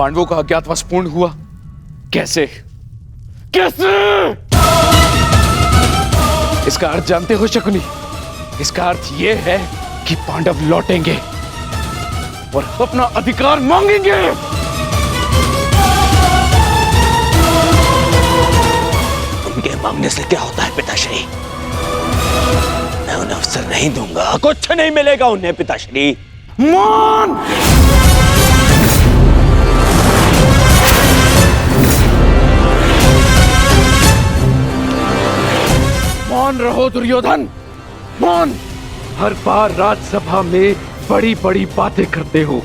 पांडवों का अज्ञातवास पूर्ण हुआ? कैसे? कैसे? इसका अर्थ जानते हो शकुनी? इसका अर्थ यह है कि पांडव लौटेंगे और अपना अधिकार मांगेंगे। उनके मांगने से क्या होता है पिताश्री? मैं उन्हें अवसर नहीं दूंगा, कुछ नहीं मिलेगा उन्हें पिताश्री। मौन! मौन रहो दुर्योधन, मौन। हर बार राज्यसभा में बड़ी बड़ी बातें करते हो,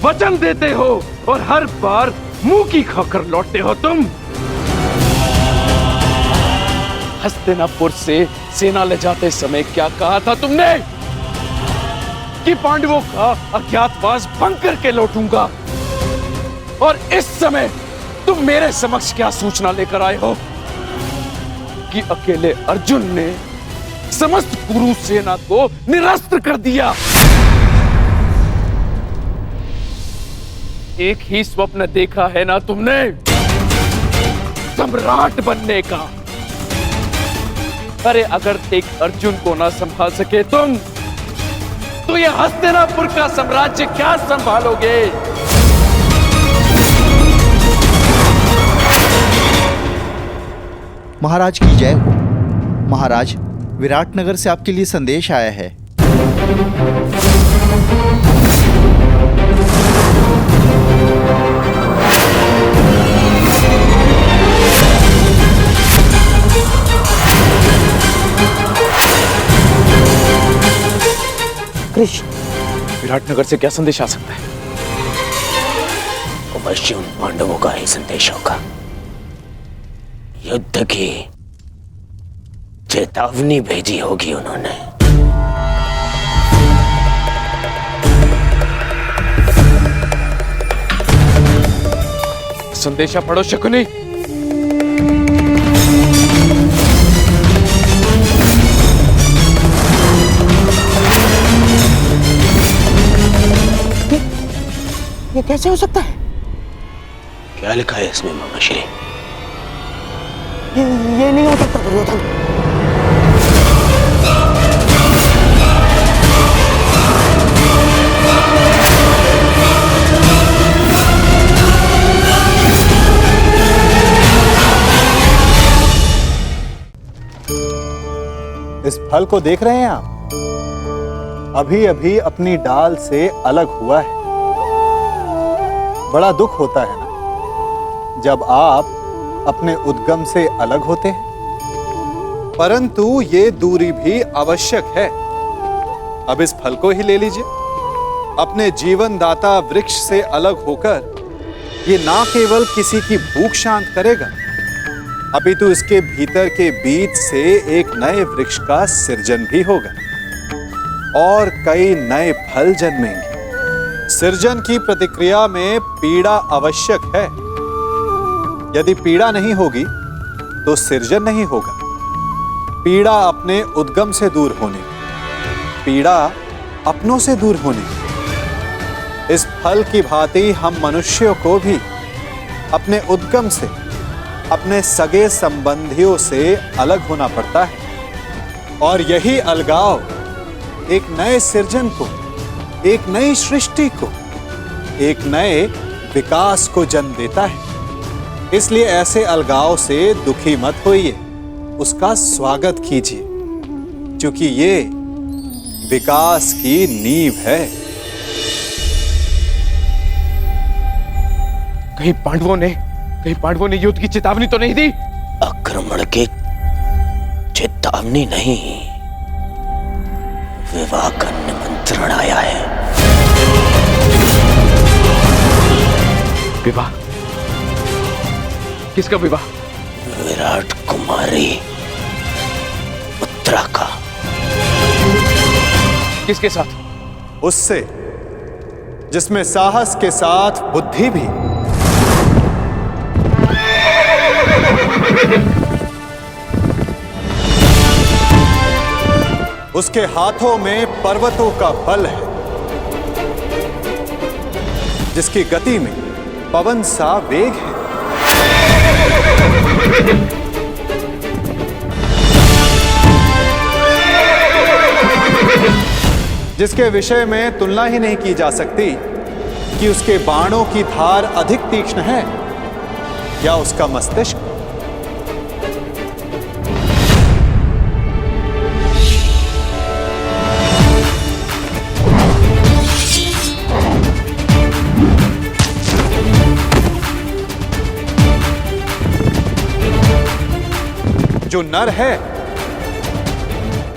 वचन देते हो और हर बार मुंह की खाकर लौटते हो तुम। हस्तिनापुर से सेना ले जाते समय क्या कहा था तुमने? कि पांडवों का अज्ञातवास भंग करके लौटूंगा। और इस समय तुम मेरे समक्ष क्या सूचना लेकर आए हो? कि अकेले अर्जुन ने समस्त कुरु सेना को निरस्त्र कर दिया। एक ही स्वप्न देखा है ना तुमने, सम्राट बनने का। अरे अगर एक अर्जुन को ना संभाल सके तुम, तो ये हस्तिनापुर का साम्राज्य क्या संभालोगे? महाराज की जय हो। महाराज, विराटनगर से आपके लिए संदेश आया है। कृष्ण, विराटनगर से क्या संदेश आ सकता है? अवश्य उन पांडवों का ही संदेश होगा। युद्ध की चेतावनी भेजी होगी उन्होंने। संदेशा पढ़ो शकुनी। ये कैसे हो सकता है? क्या लिखा है इसमें मामाश्री? ये नहीं हो सकता दुर्योधन। इस फल को देख रहे हैं आप? अभी अभी अपनी डाल से अलग हुआ है। बड़ा दुख होता है ना जब आप अपने उद्गम से अलग होते हैं, परंतु ये दूरी भी आवश्यक है। अब इस फल को ही ले लीजिए। अपने जीवनदाता वृक्ष से अलग होकर ये ना केवल किसी की भूख शांत करेगा, अपितु इसके भीतर के बीज से एक नए वृक्ष का सृजन भी होगा और कई नए फल जन्मेंगे। सृजन की प्रतिक्रिया में पीड़ा आवश्यक है। यदि पीड़ा नहीं होगी तो सृजन नहीं होगा। पीड़ा अपने उद्गम से दूर होने, पीड़ा अपनों से दूर होने। इस फल की भांति हम मनुष्यों को भी अपने उद्गम से, अपने सगे संबंधियों से अलग होना पड़ता है। और यही अलगाव एक नए सृजन को, एक नई सृष्टि को, एक नए विकास को जन्म देता है। इसलिए ऐसे अलगाव से दुखी मत होइए, उसका स्वागत कीजिए, क्योंकि ये विकास की नींव है। कहीं पांडवों ने युद्ध की चेतावनी तो नहीं दी? आक्रमण की चेतावनी नहीं, विवाह का निमंत्रण आया है। विवाह? किसका विवाह? विराट कुमारी उत्तरा का। किसके साथ? उससे जिसमें साहस के साथ बुद्धि भी। उसके हाथों में पर्वतों का बल है, जिसकी गति में पवन सा वेग है, जिसके विषय में तुलना ही नहीं की जा सकती कि उसके बाणों की धार अधिक तीक्ष्ण है या उसका मस्तिष्क। जो नर है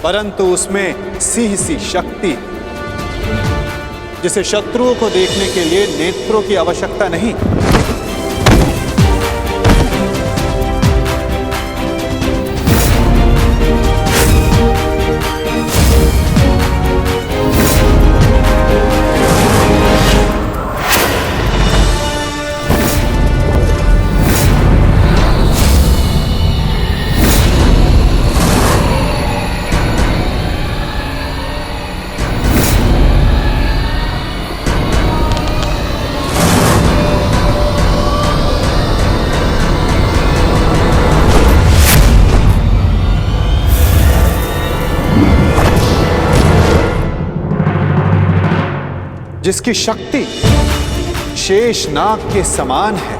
परंतु उसमें सिंह सी शक्ति, जिसे शत्रुओं को देखने के लिए नेत्रों की आवश्यकता नहीं। जिसकी शक्ति शेष नाग के समान है,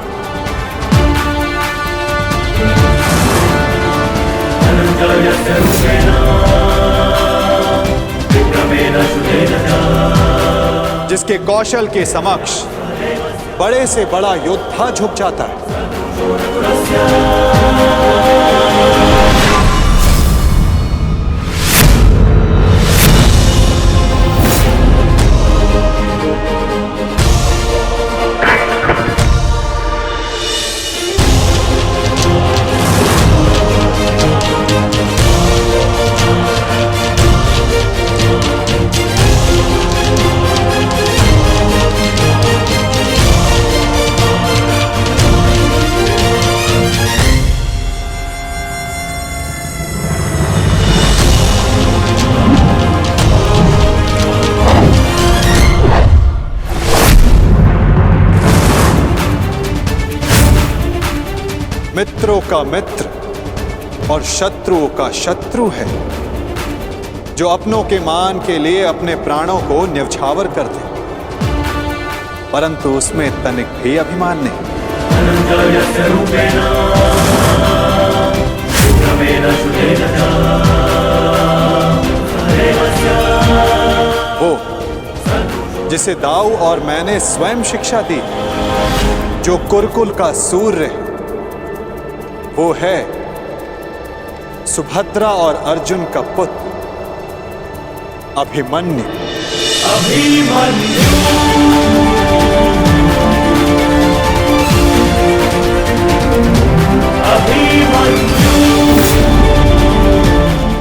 जिसके कौशल के समक्ष बड़े से बड़ा योद्धा झुक जाता है। मित्रों का मित्र और शत्रुओं का शत्रु है, जो अपनों के मान के लिए अपने प्राणों को न्यौछावर कर दे, परंतु उसमें तनिक भी अभिमान नहीं। वो जिसे दाऊ और मैंने स्वयं शिक्षा दी, जो कुरुकुल का सूर्य है, वो है सुभद्रा और अर्जुन का पुत्र अभिमन्यु।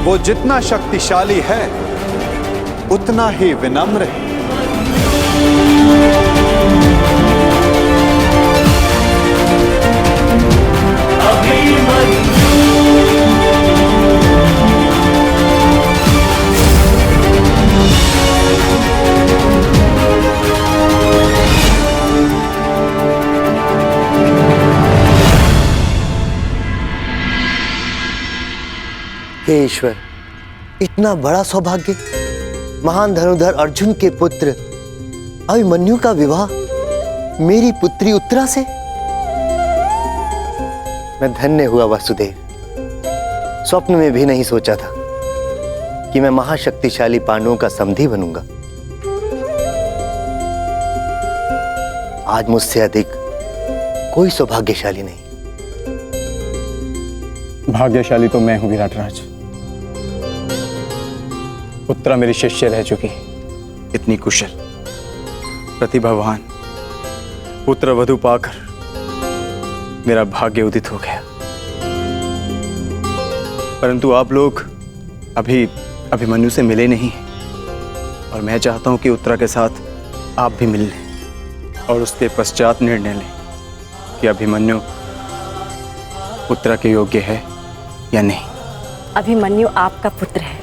वो जितना शक्तिशाली है उतना ही विनम्र है। हे ईश्वर, इतना बड़ा सौभाग्य, महान धनुर्धर अर्जुन के पुत्र अभिमन्यु का विवाह मेरी पुत्री उत्तरा से। मैं धन्य हुआ वासुदेव। स्वप्न में भी नहीं सोचा था कि मैं महाशक्तिशाली पांडवों का समधी बनूंगा। आज मुझसे अधिक कोई सौभाग्यशाली नहीं। भाग्यशाली तो मैं हूं विराटराज। उत्तरा मेरी शिष्य रह चुकी, इतनी कुशल प्रतिभावान पुत्र वधू पाकर मेरा भाग्य उदित हो गया। परंतु आप लोग अभी अभिमन्यु से मिले नहीं और मैं चाहता हूं कि उत्तरा के साथ आप भी मिल लें और उसके पश्चात निर्णय लें कि अभिमन्यु उत्तरा के योग्य है या नहीं। अभिमन्यु आपका पुत्र है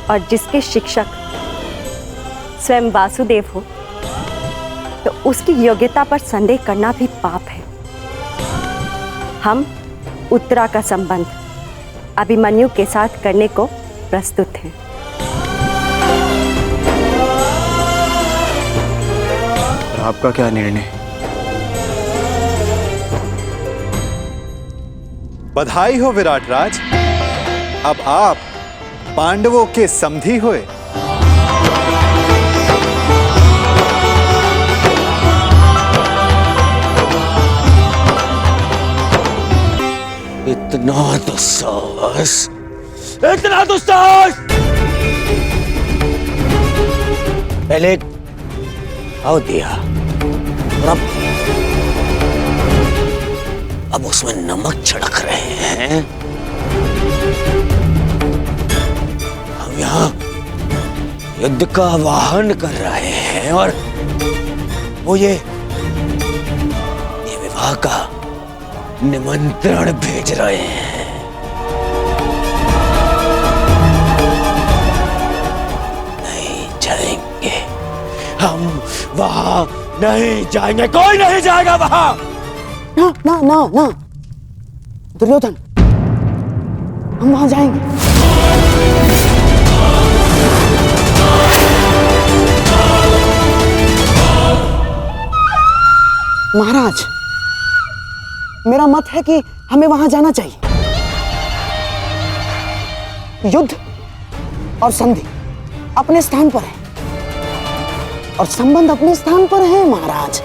और जिसके शिक्षक स्वयं वासुदेव हो, तो उसकी योग्यता पर संदेह करना भी पाप है। हम उत्तरा का संबंध अभिमन्यु के साथ करने को प्रस्तुत हैं। और आपका क्या निर्णय? बधाई हो विराट राज, अब आप पांडवों के समधी हुए। इतना दुस्साहस, इतना दुस्साहस! पहले आओ दिया और अब उसमें नमक छिड़क रहे हैं। हम यहाँ युद्ध का आह्वान कर रहे हैं और वो ये विवाह का निमंत्रण भेज रहे हैं। नहीं जाएंगे हम वहां, नहीं जाएंगे, कोई नहीं जाएगा वहां। ना ना ना ना दुर्योधन, हम वहां जाएंगे। महाराज, मेरा मत है कि हमें वहां जाना चाहिए। युद्ध और संधि अपने स्थान पर है और संबंध अपने स्थान पर है महाराज।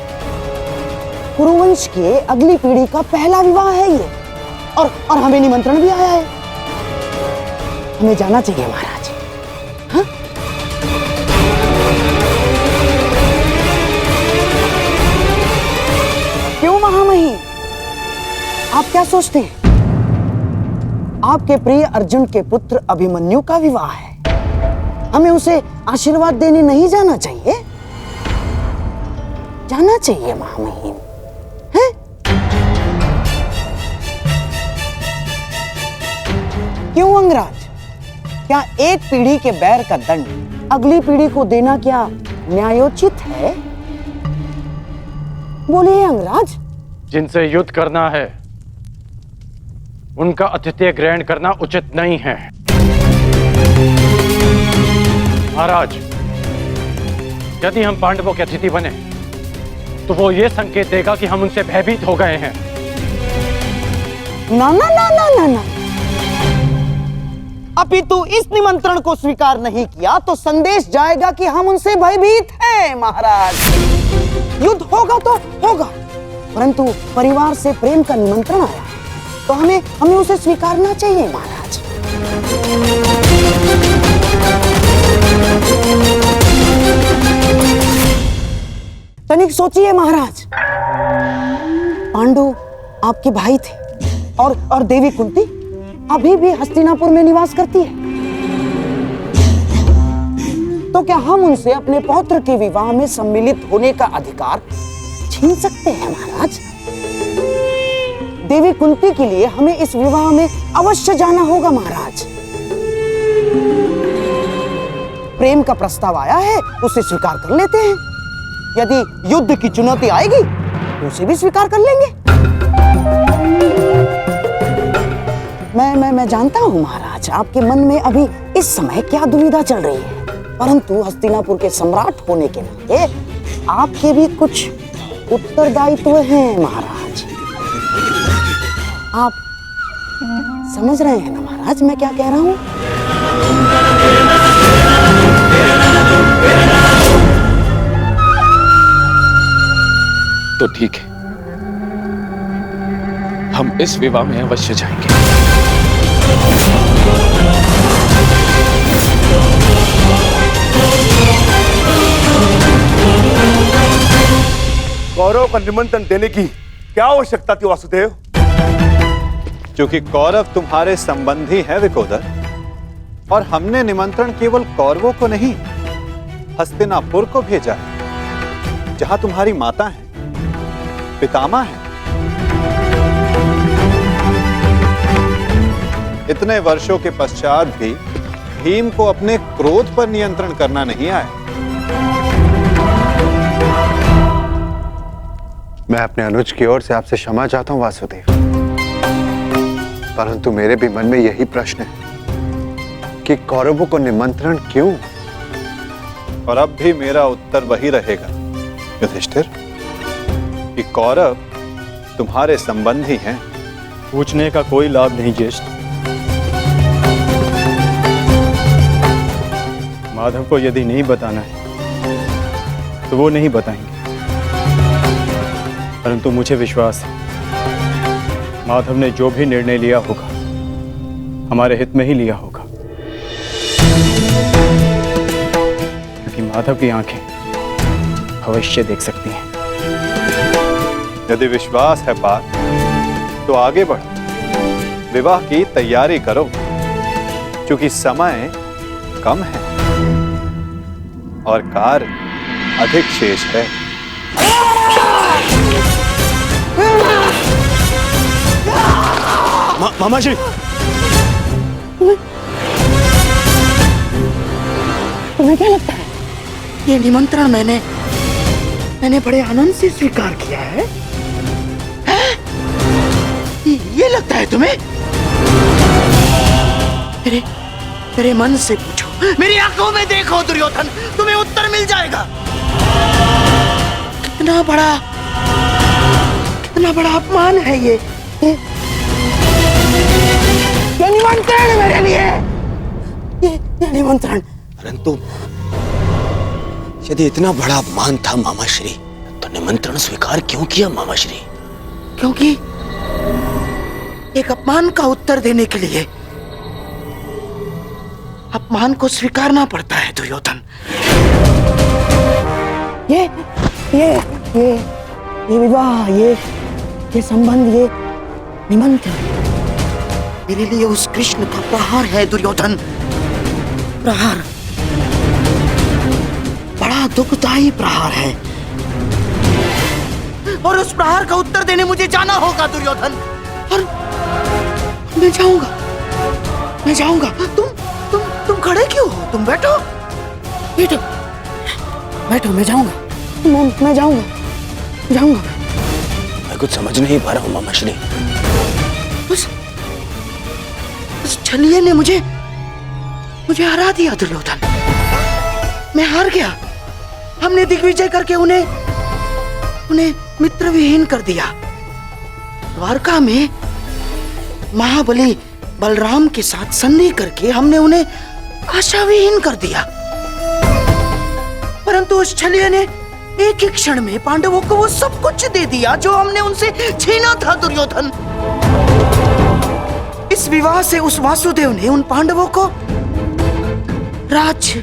कुरुवंश के अगली पीढ़ी का पहला विवाह है ये, और हमें निमंत्रण भी आया है। हमें जाना चाहिए महाराज। हाँ? क्यों महामहिम, आप क्या सोचते हैं? आपके प्रिय अर्जुन के पुत्र अभिमन्यु का विवाह है, हमें उसे आशीर्वाद देने नहीं जाना चाहिए? जाना चाहिए महामहिम। क्यों अंगराज, क्या एक पीढ़ी के बैर का दंड अगली पीढ़ी को देना क्या न्यायोचित है? बोलिए अंगराज। जिनसे युद्ध करना है उनका आतिथ्य ग्रहण करना उचित नहीं है। महाराज, यदि हम पांडवों के अतिथि बने तो वो ये संकेत देगा कि हम उनसे भयभीत हो गए हैं। ना ना ना ना ना ना, अपितु इस निमंत्रण को स्वीकार नहीं किया तो संदेश जाएगा कि हम उनसे भयभीत हैं। महाराज, युद्ध होगा तो होगा, परंतु परिवार से प्रेम का निमंत्रण आया तो हमें उसे स्वीकारना चाहिए महाराज। तनिक सोचिए महाराज, पांडु आपके भाई थे और देवी कुंती अभी भी हस्तिनापुर में निवास करती है, तो क्या हम उनसे अपने पौत्र के विवाह में सम्मिलित होने का अधिकार छीन सकते हैं महाराज? देवी कुंती के लिए हमें इस विवाह में अवश्य जाना होगा महाराज। प्रेम का प्रस्ताव आया है, उसे स्वीकार कर लेते हैं। यदि युद्ध की चुनौती आएगी तो उसे भी स्वीकार कर लेंगे। मैं जानता हूं महाराज, आपके मन में अभी इस समय क्या दुविधा चल रही है, परंतु हस्तिनापुर के सम्राट होने के नाते आपके भी कुछ उत्तरदायित्व हैं महाराज। आप समझ रहे हैं ना महाराज मैं क्या कह रहा हूं? तो ठीक है, हम इस विवाह में अवश्य जाएंगे। कौरव का निमंत्रण देने की क्या आवश्यकता थी वासुदेव? क्योंकि कौरव तुम्हारे संबंधी हैं विकोदर, और हमने निमंत्रण केवल कौरवों को नहीं हस्तिनापुर को भेजा है, जहां तुम्हारी माता है, पितामह है। इतने वर्षों के पश्चात भी भीम को अपने क्रोध पर नियंत्रण करना नहीं आया। मैं अपने अनुज की ओर से आपसे क्षमा चाहता हूं वासुदेव, परंतु मेरे भी मन में यही प्रश्न है कि कौरवों को निमंत्रण क्यों? और अब भी मेरा उत्तर वही रहेगा युधिष्ठिर, कि कौरव तुम्हारे संबंधी हैं। पूछने का कोई लाभ नहीं ज्येष्ठ। माधव को यदि नहीं बताना है तो वो नहीं बताएंगे, परंतु मुझे विश्वास है माधव ने जो भी निर्णय लिया होगा हमारे हित में ही लिया होगा, क्योंकि माधव की आंखें भविष्य देख सकती हैं। यदि विश्वास है पार्थ तो आगे बढ़ो, विवाह की तैयारी करो, क्योंकि समय कम है और कार्य अधिक शेष है। मामा जी, तुम्हें क्या लगता है ये निमंत्रण मैंने बड़े आनंद से स्वीकार किया है? ये लगता है तुम्हें? मेरे मन से पूछो, मेरी आंखों में देखो दुर्योधन, तुम्हें उत्तर मिल जाएगा। कितना बड़ा अपमान है ये निमंत्रण मेरे लिए, ये निमंत्रण। परंतु यदि इतना बड़ा अपमान था मामाश्री, तो निमंत्रण स्वीकार क्यों किया मामाश्री? क्योंकि एक अपमान का उत्तर देने के लिए अपमान को स्वीकारना पड़ता है दुर्योधन। ये विवाह, ये संबंध, ये निमंत्रण मेरे लिए उस कृष्ण का प्रहार है दुर्योधन। प्रहार, बड़ा दुखदायी प्रहार है, और उस प्रहार का उत्तर देने मुझे जाना होगा दुर्योधन। और मैं जाऊंगा। तुम खड़े क्यों हो? तुम बैठो, मैं जाऊंगा। मैं जाऊंगा। मैं कुछ समझ नहीं पा रहा हूं मामाश्री। उस छलिए ने मुझे हरा दिया दुर्योधन। मैं हार गया। हमने दिग्विजय करके उन्हें मित्र विहीन कर दिया। द्वारका में महाबली बलराम के साथ संधि करके हमने उन्हें आशा विहीन कर दिया। परंतु उस छलिए ने एक ही क्षण में पांडवों को वो सब कुछ दे दिया जो हमने उनसे छीना था दुर्योधन। इस विवाह से उस वासुदेव ने उन पांडवों को राज्य,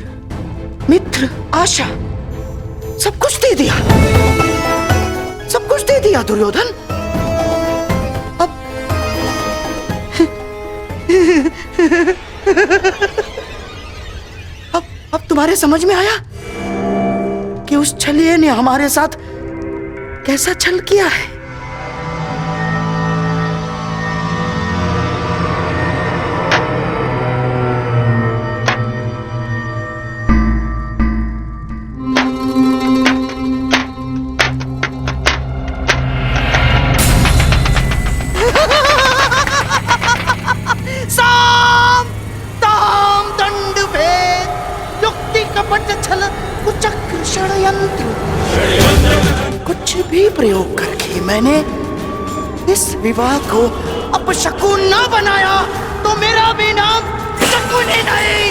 मित्र, आशा सब कुछ दे दिया। सब कुछ दे दिया दुर्योधन। अब तुम्हारे समझ में आया कि उस छलिए ने हमारे साथ कैसा छल किया है। साम दाम दंड भेद युक्ति कपट छल कुचक्र षड्यंत्र, कुछ भी प्रयोग करके मैंने इस विवाह को अपशकुन न बनाया तो मेरा भी नाम शकुन ही नहीं।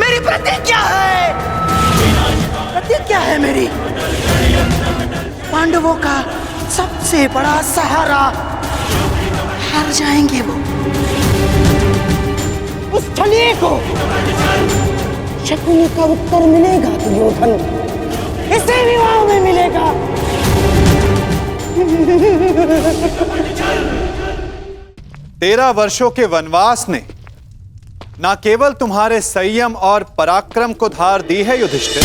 मेरी प्रतिज्ञा है मेरी। पांडवों का सबसे बड़ा सहारा हार जाएंगे वो। उस छलिए को शकुनी का उत्तर मिलेगा दुर्योधन, इसे विवाह में मिलेगा। 13 वर्षों के वनवास ने न केवल तुम्हारे संयम और पराक्रम को धार दी है युधिष्ठिर,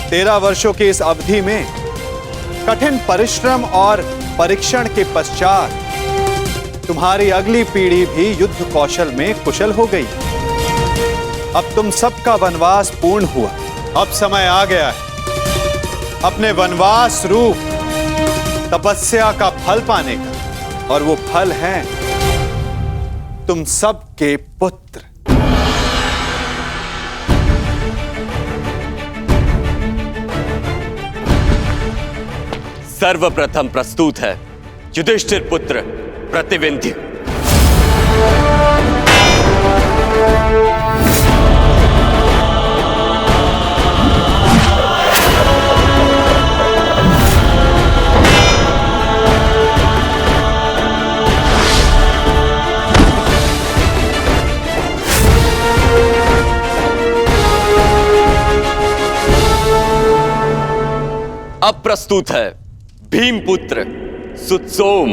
13 वर्षों की इस अवधि में कठिन परिश्रम और परीक्षण के पश्चात तुम्हारी अगली पीढ़ी भी युद्ध कौशल में कुशल हो गई। अब तुम सबका वनवास पूर्ण हुआ। अब समय आ गया है अपने वनवास रूप तपस्या का फल पाने का, और वो फल है तुम सबके पुत्र। सर्वप्रथम प्रस्तुत है युधिष्ठिर पुत्र प्रतिविंध्य। अब प्रस्तुत है भीमपुत्र सुत्सोम।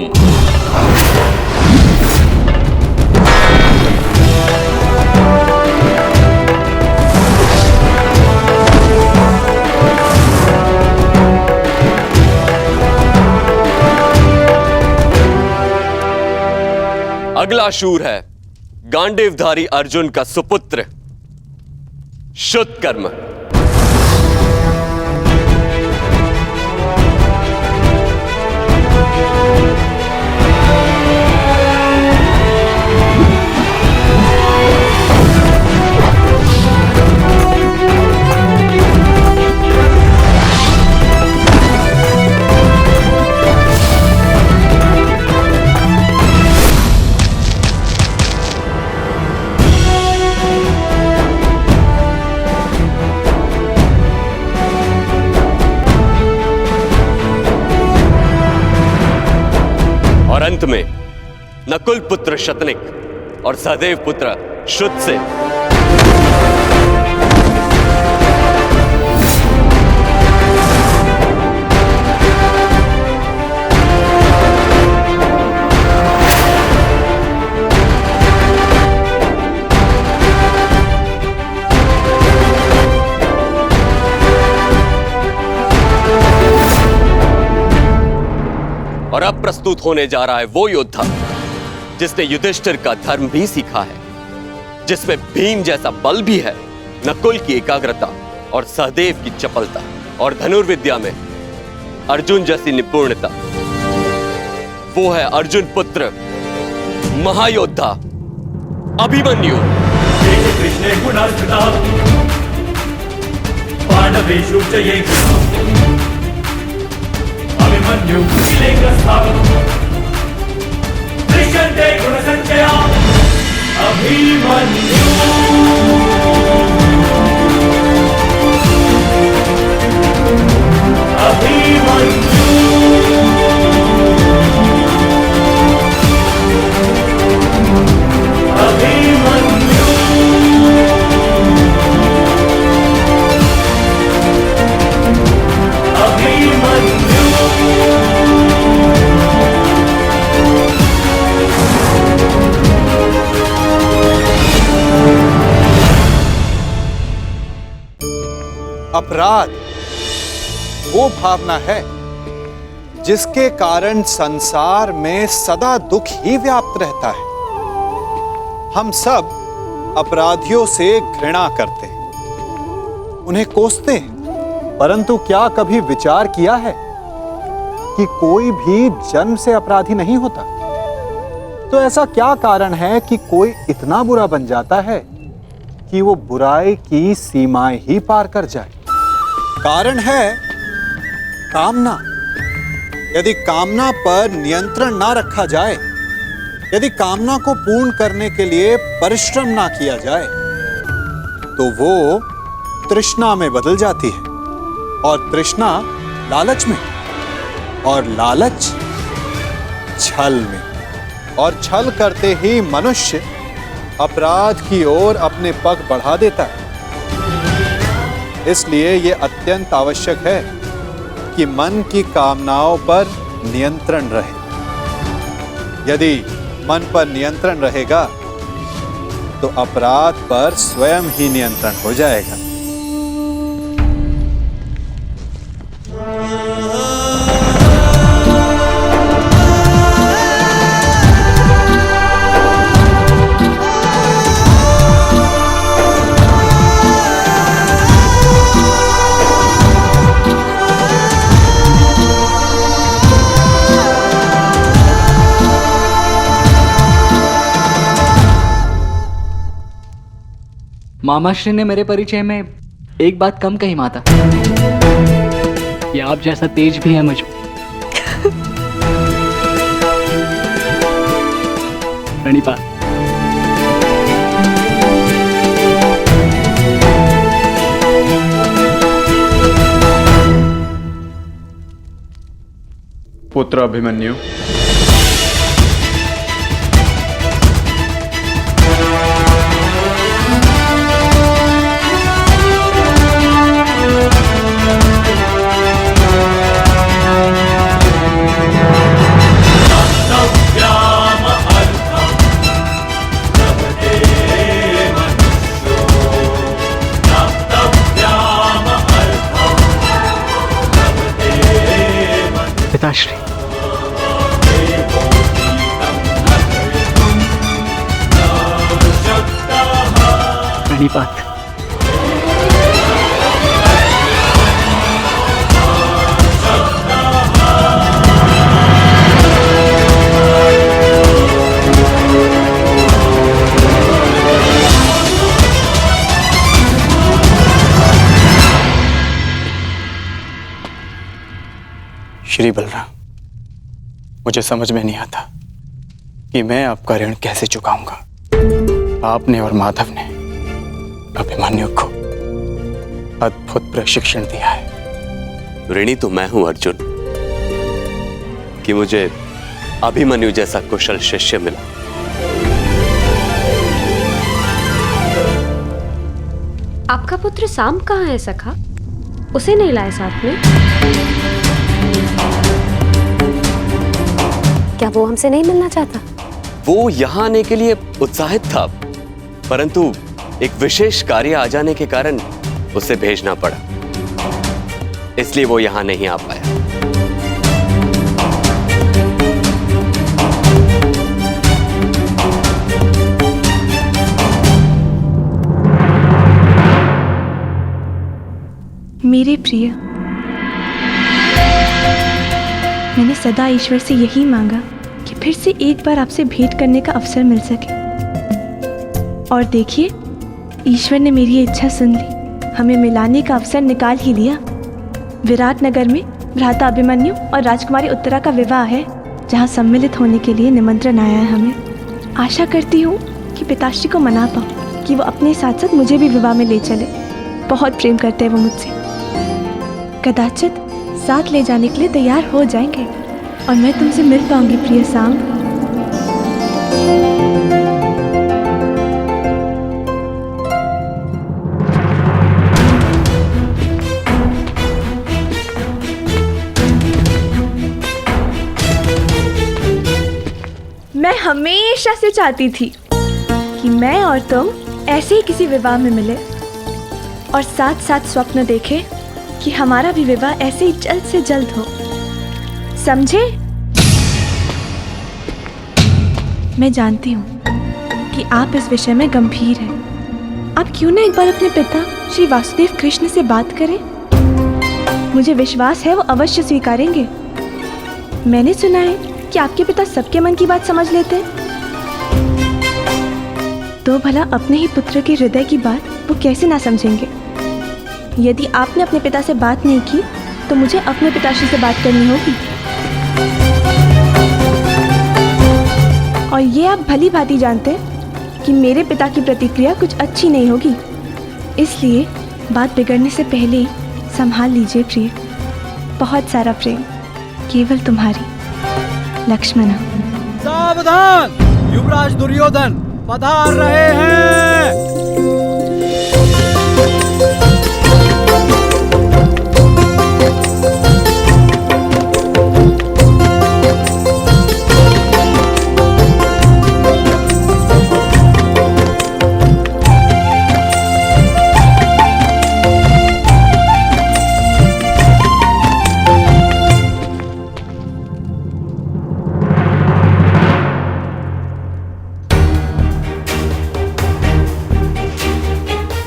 अगला शूर है गांडीवधारी अर्जुन का सुपुत्र शुद्धकर्म। और अंत में नकुल पुत्र शतनिक और सहदेव पुत्र शुद्ध से और अब प्रस्तुत होने जा रहा है वो योद्धा जिसने युधिष्ठिर का धर्म भी सीखा है, जिसमें भीम जैसा बल भी है, नकुल की एकाग्रता और सहदेव की चपलता, और धनुर्विद्या में अर्जुन जैसी निपुणता। वो है अर्जुन पुत्र महायोद्धा अभिमन्यु। कृष्णे गुणार्चिता पांडवेषु च ये अभिमन्यु दृश्यन्ते गुणसंचया अभिमन्यु। अभिमन्यु अभिमन्यु अभिमन्यु। अपराध वो भावना है जिसके कारण संसार में सदा दुख ही व्याप्त रहता है। हम सब अपराधियों से घृणा करते हैं, उन्हें कोसते हैं, परंतु क्या कभी विचार किया है कि कोई भी जन्म से अपराधी नहीं होता? तो ऐसा क्या कारण है कि कोई इतना बुरा बन जाता है कि वो बुराई की सीमाएं ही पार कर जाए? कारण है कामना। यदि कामना पर नियंत्रण ना रखा जाए, यदि कामना को पूर्ण करने के लिए परिश्रम ना किया जाए, तो वो तृष्णा में बदल जाती है, और तृष्णा लालच में, और लालच छल में, और छल करते ही मनुष्य अपराध की ओर अपने पग बढ़ा देता है। इसलिए यह अत्यंत आवश्यक है कि मन की कामनाओं पर नियंत्रण रहे। यदि मन पर नियंत्रण रहेगा तो अपराध पर स्वयं ही नियंत्रण हो जाएगा। मामाश्री ने मेरे परिचय में एक बात कम कही माता, कि आप जैसा तेज भी है मुझ में। प्रणिपात। पुत्र अभिमन्यु, पिताश्री। प्रणिपात। श्री बलराम, मुझे समझ में नहीं आता कि मैं आपका ऋण कैसे चुकाऊंगा। आपने और माधव ने अभिमन्यु को अद्भुत प्रशिक्षण दिया है। ऋणी तो मैं हूं अर्जुन, कि मुझे अभिमन्यु जैसा कुशल शिष्य मिला। आपका पुत्र साम कहाँ है सखा? उसे नहीं लाए साथ में? क्या वो हमसे नहीं मिलना चाहता? वो यहाँ आने के लिए उत्साहित था, परंतु एक विशेष कार्य आ जाने के कारण उसे भेजना पड़ा, इसलिए वो यहाँ नहीं आ पाया। मेरे प्रिय, मैंने सदा ईश्वर से यही मांगा कि फिर से एक बार आपसे भेंट करने का अवसर मिल सके, और देखिए ईश्वर ने मेरी ये इच्छा सुन ली। हमें मिलाने का अवसर निकाल ही लिया। विराट नगर में भ्राता अभिमन्यु और राजकुमारी उत्तरा का विवाह है, जहाँ सम्मिलित होने के लिए निमंत्रण आया है हमें। आशा करती हूँ कि पिताश्री को मना पाऊँ कि वो अपने साथ साथ मुझे भी विवाह में ले चले। बहुत प्रेम करते हैं वो मुझसे। कदाचित साथ ले जाने के लिए तैयार हो जाएंगे और मैं तुमसे मिल पाऊंगी प्रिय साम। मैं हमेशा से चाहती थी कि मैं और तुम ऐसे ही किसी विवाह में मिले और साथ साथ स्वप्न देखे कि हमारा भी विवाह ऐसे ही जल्द से जल्द हो। समझे? मैं जानती हूँ कि आप इस विषय में गंभीर हैं। आप क्यों ना एक बार अपने पिता श्री वासुदेव कृष्ण से बात करें? मुझे विश्वास है वो अवश्य स्वीकारेंगे। मैंने सुना है कि आपके पिता सबके मन की बात समझ लेते हैं। तो भला अपने ही पुत्र के हृदय की बात वो कैसे ना समझेंगे? यदि आपने अपने पिता से बात नहीं की तो मुझे अपने पिताश्री से बात करनी होगी। और ये आप भली भांति जानते हैं कि मेरे पिता की प्रतिक्रिया कुछ अच्छी नहीं होगी, इसलिए बात बिगड़ने से पहले ही संभाल लीजिए प्रिय। बहुत सारा प्रेम, केवल तुम्हारी लक्ष्मणा। सावधान, युवराज दुर्योधन पधार रहे हैं।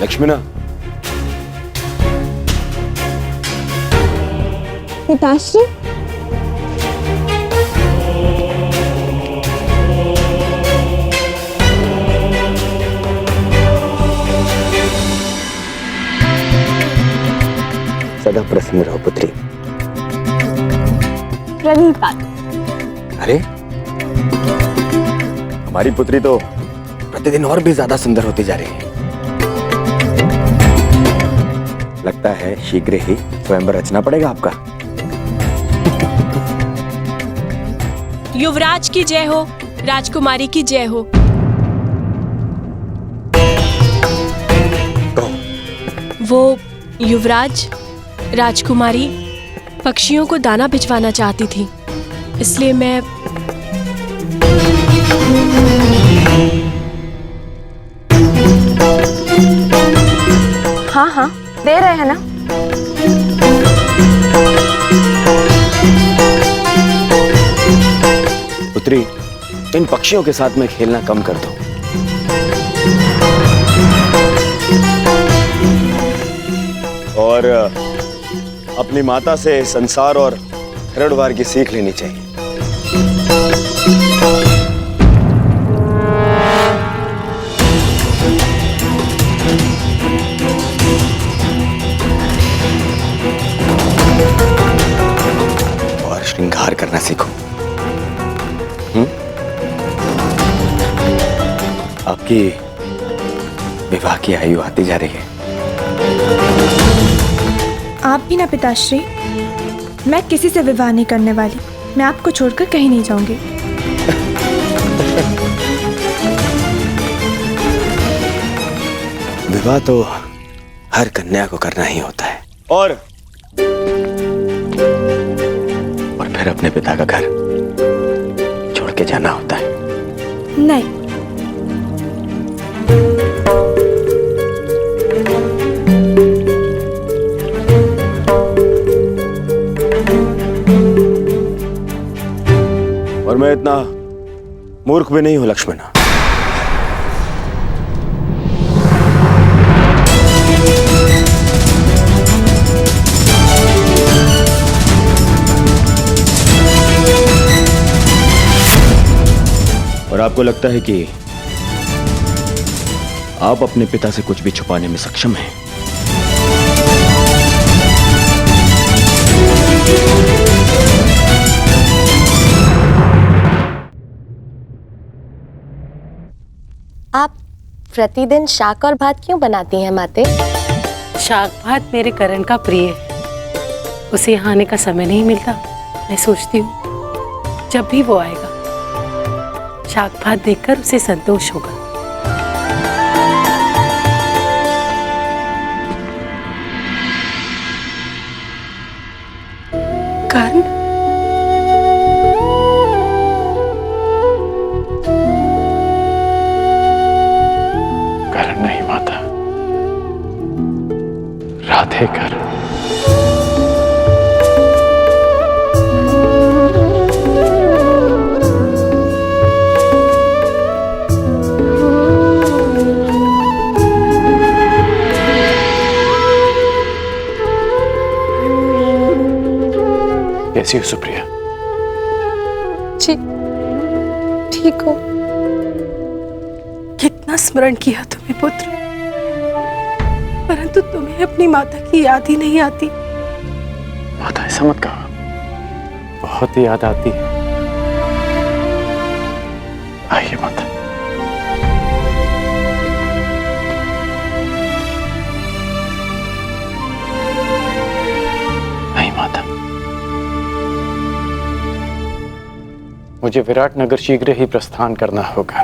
लक्ष्मणा, पिताश्री, सदा प्रसन्न रहो पुत्री। प्रणीपात। अरे हमारी पुत्री तो प्रतिदिन और भी ज्यादा सुंदर होती जा रही है। लगता है शीघ्र ही स्वयंवर रचना पड़ेगा आपका। युवराज की जय हो, राजकुमारी की जय हो। वो युवराज, राजकुमारी पक्षियों को दाना भिजवाना चाहती थी, इसलिए मैं हाँ हाँ दे रहे हैं ना। पुत्री, इन पक्षियों के साथ में खेलना कम कर दो। और अपनी माता से संसार और खरड़वार की सीख लेनी चाहिए। और श्रृंगार करना सीखो। आपकी विवाह की आयु आती जा रही है। आप भी ना पिताश्री। मैं किसी से विवाह नहीं करने वाली। मैं आपको छोड़कर कहीं नहीं जाऊंगी। विवाह तो हर कन्या को करना ही होता है। और फिर अपने पिता का घर छोड़ के जाना होता है। नहीं, और मैं इतना मूर्ख भी नहीं हूं लक्ष्मण। और आपको लगता है कि आप अपने पिता से कुछ भी छुपाने में सक्षम हैं? आप प्रतिदिन शाक और भात क्यों बनाती हैं माते? शाक भात मेरे करण का प्रिय है। उसे यहाँ आने का समय नहीं मिलता। मैं सोचती हूँ जब भी वो आएगा शाक भात देखकर उसे संतोष होगा। कर्ण, कर्ण नहीं माता, राधे कर्ण। कैसी हो सुप्रिया? जी ठीक हो। कितना स्मरण किया तुम्हें पुत्र, परंतु तुम्हें अपनी माता की याद ही नहीं आती। माता ऐसा मत कहो, बहुत याद आती है। आइए माता। नहीं माता, मुझे विराटनगर शीघ्र ही प्रस्थान करना होगा।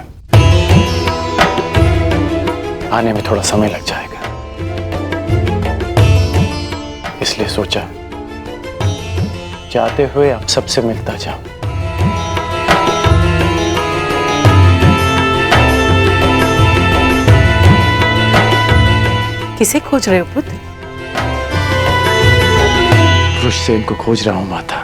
आने में थोड़ा समय लग जाएगा, इसलिए सोचा जाते हुए आप सबसे मिलता जाऊं। किसे खोज रहे हो पुत्र? वृषसेन को खोज रहा हूं माता।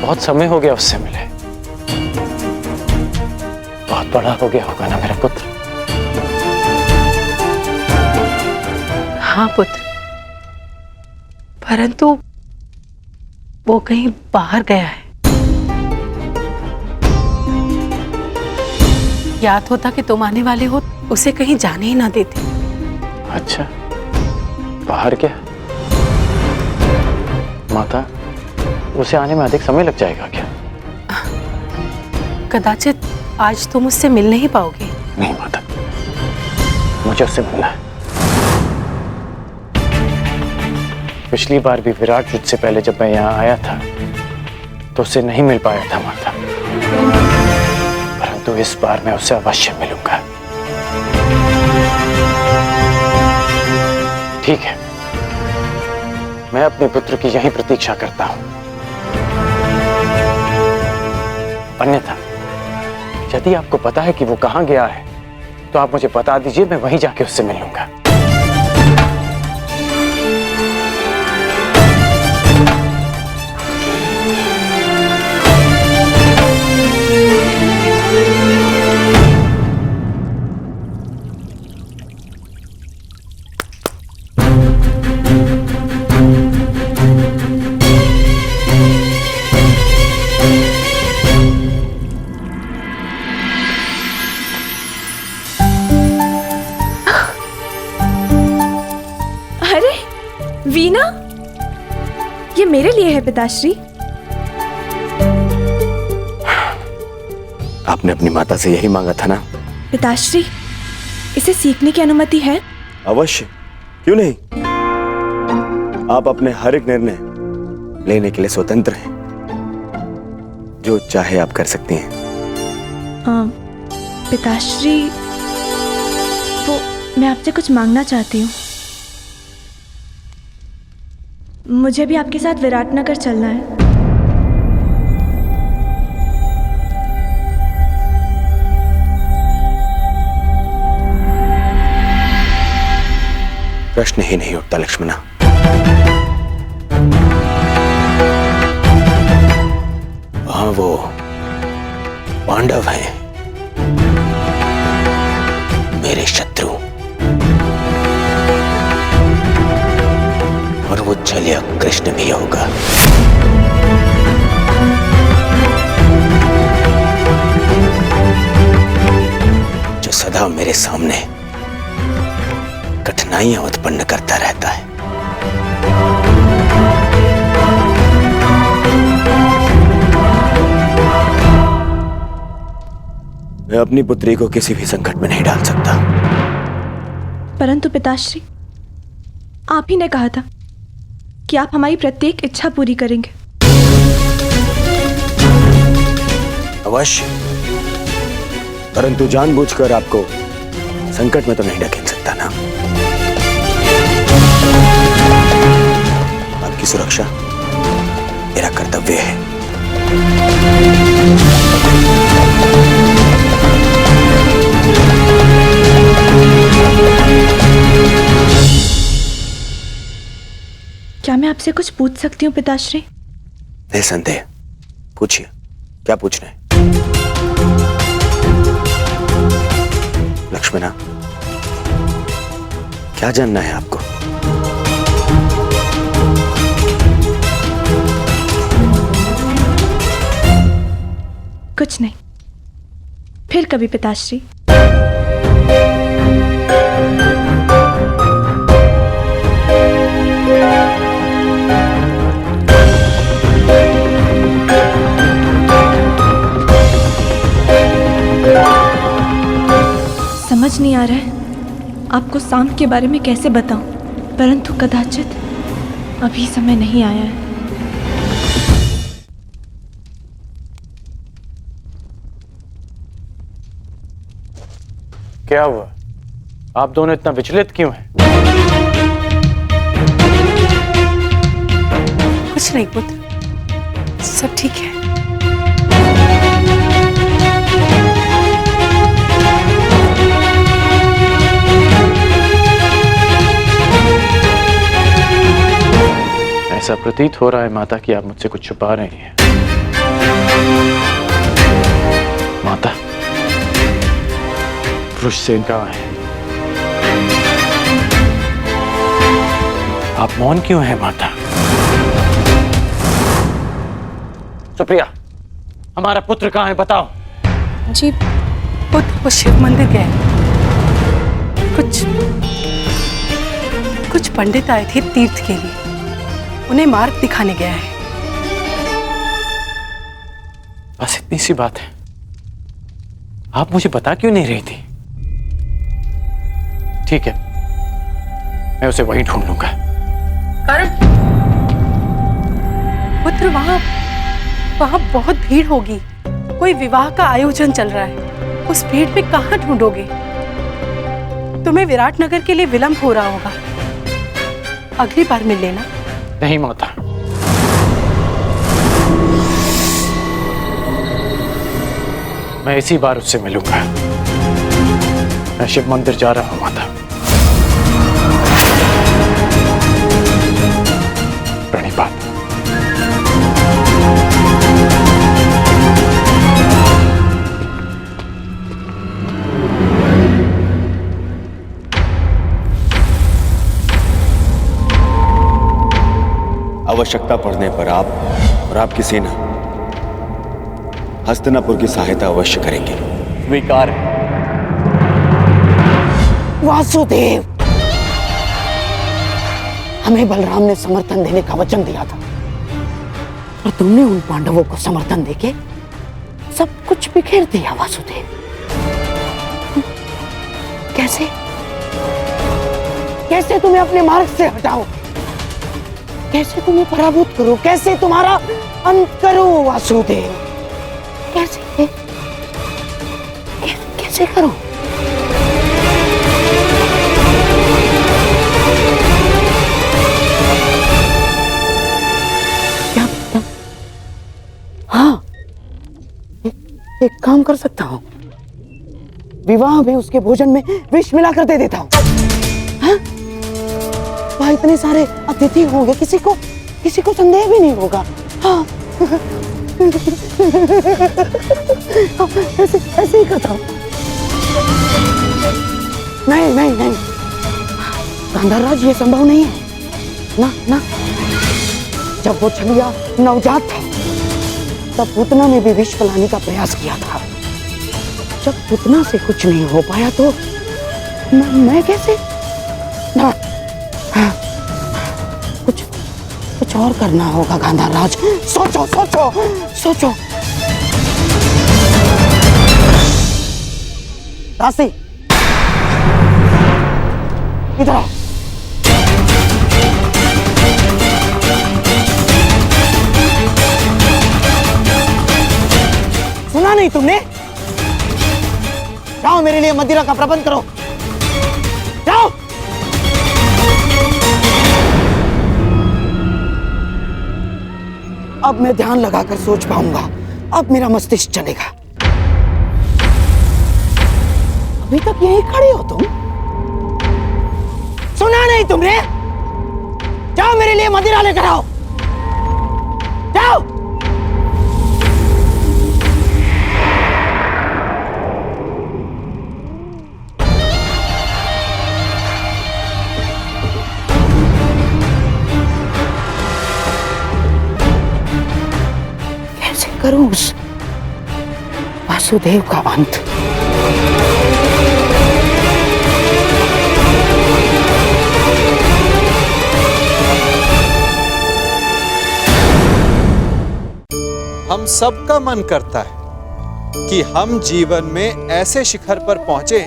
बहुत समय हो गया उससे मिले। बहुत बड़ा हो गया होगा ना मेरा पुत्र? हाँ पुत्र, परंतु वो कहीं बाहर गया है। ज्ञात होता कि तुम आने वाले हो, उसे कहीं जाने ही ना देते। अच्छा, बाहर क्या? माता, उसे आने में अधिक समय लग जाएगा क्या? कदाचित आज तुम उससे मिल नहीं पाओगे। नहीं माता, मुझे उससे मिलना है। पिछली बार भी विराट युद्ध से पहले जब मैं यहाँ आया था तो उससे नहीं मिल पाया था माता, परंतु इस बार मैं उससे अवश्य मिलूंगा। ठीक है, मैं अपने पुत्र की यही प्रतीक्षा करता हूं। अन्यथा यदि आपको पता है कि वो कहां गया है तो आप मुझे बता दीजिए, मैं वहीं जाके उससे मिल लूंगा। वीणा, ये मेरे लिए है पिताश्री। आपने अपनी माता से यही मांगा था ना? पिताश्री, इसे सीखने की अनुमति है? अवश्य, क्यों नहीं? आप अपने हर एक निर्णय लेने के लिए स्वतंत्र हैं। जो चाहे आप कर सकती हैं। पिताश्री, तो मैं आपसे कुछ मांगना चाहती हूँ। मुझे भी आपके साथ विराटनगर चलना है। प्रश्न ही नहीं उठता लक्ष्मणा। वहां वो पांडव हैं, मेरे शत्रु, और वो छलिया कृष्ण भी होगा। जो सदा मेरे सामने कठिनाइयां उत्पन्न करता रहता है। मैं अपनी पुत्री को किसी भी संकट में नहीं डाल सकता। परंतु पिताश्री, आप ही ने कहा था कि आप हमारी प्रत्येक इच्छा पूरी करेंगे। अवश्य, परंतु जानबूझकर आपको संकट में तो नहीं ढकेल सकता ना। आपकी सुरक्षा मेरा कर्तव्य है। क्या मैं आपसे कुछ पूछ सकती हूँ पिताश्री? निसंदेह, पूछिए, क्या पूछना है? लक्ष्मणा, क्या जानना है आपको? कुछ नहीं, फिर कभी पिताश्री। समझ नहीं आ रहा है आपको शाम के बारे में कैसे बताऊं, परंतु कदाचित अभी समय नहीं आया है। क्या हुआ? आप दोनों इतना विचलित क्यों हैं? कुछ नहीं पुत्र, सब ठीक है। ऐसा प्रतीत हो रहा है माता कि आप मुझसे कुछ छुपा रही हैं। माता, वृषसेन कहाँ है? आप मौन क्यों हैं माता? सुप्रिया, हमारा पुत्र कहाँ है, बताओ। जी, वो शिव मंदिर गए। कुछ पंडित आए थे तीर्थ के लिए, उन्हें मार्ग दिखाने गया है। बस इतनी सी बात है। आप मुझे बता क्यों नहीं रही थी? ठीक है, मैं उसे वहीं ढूंढ लूंगा। करण पुत्र, वहां बहुत भीड़ होगी। कोई विवाह का आयोजन चल रहा है। उस भीड़ में कहां ढूंढोगे? तुम्हें विराटनगर के लिए विलंब हो रहा होगा। अगली बार मिल लेना। नहीं माता, मैं इसी बार उससे मिलूंगा। मैं शिव मंदिर जा रहा हूं माता। प्रणिपात। आवश्यकता पड़ने पर आप और आपकी सेना हस्तिनापुर की सहायता अवश्य करेंगे। स्वीकार है। वासुदेव, हमें बलराम ने समर्थन देने का वचन दिया था, और तुमने उन पांडवों को समर्थन देके सब कुछ बिखेर दिया। वासुदेव, कैसे कैसे तुम्हें अपने मार्ग से हटाओ? कैसे तुम्हें पराभूत करो? कैसे तुम्हारा अंत करो? वासुदेव, कैसे कैसे करो? क्या पता? हाँ, एक काम कर सकता हूं। विवाह में उसके भोजन में विष मिलाकर दे देता हूं। हाँ? वहाँ इतने सारे अतिथि होंगे, किसी को संदेह भी नहीं होगा। हाँ। ऐसे ही करता हूँ। नहीं, गांधारराज, ये संभव नहीं है। ना, जब वो छलिया नवजात था, तब पूतना ने भी विष पिलाने का प्रयास किया था। जब पूतना से कुछ नहीं हो पाया तो मैं कैसे? ना, कुछ और करना होगा गांधारराज। सोचो। दासी, इधर आओ। सुना नहीं तुमने? जाओ, मेरे लिए मदिरा का प्रबंध करो। जाओ। अब मैं ध्यान लगाकर सोच पाऊंगा। अब मेरा मस्तिष्क चलेगा। अभी तक यहीं खड़े हो तुम? सुना नहीं तुमने? जाओ, मेरे लिए मदिरा लेकर आओ। जाओ। करूं उस वासुदेव का अंत? हम सबका मन करता है कि हम जीवन में ऐसे शिखर पर पहुंचे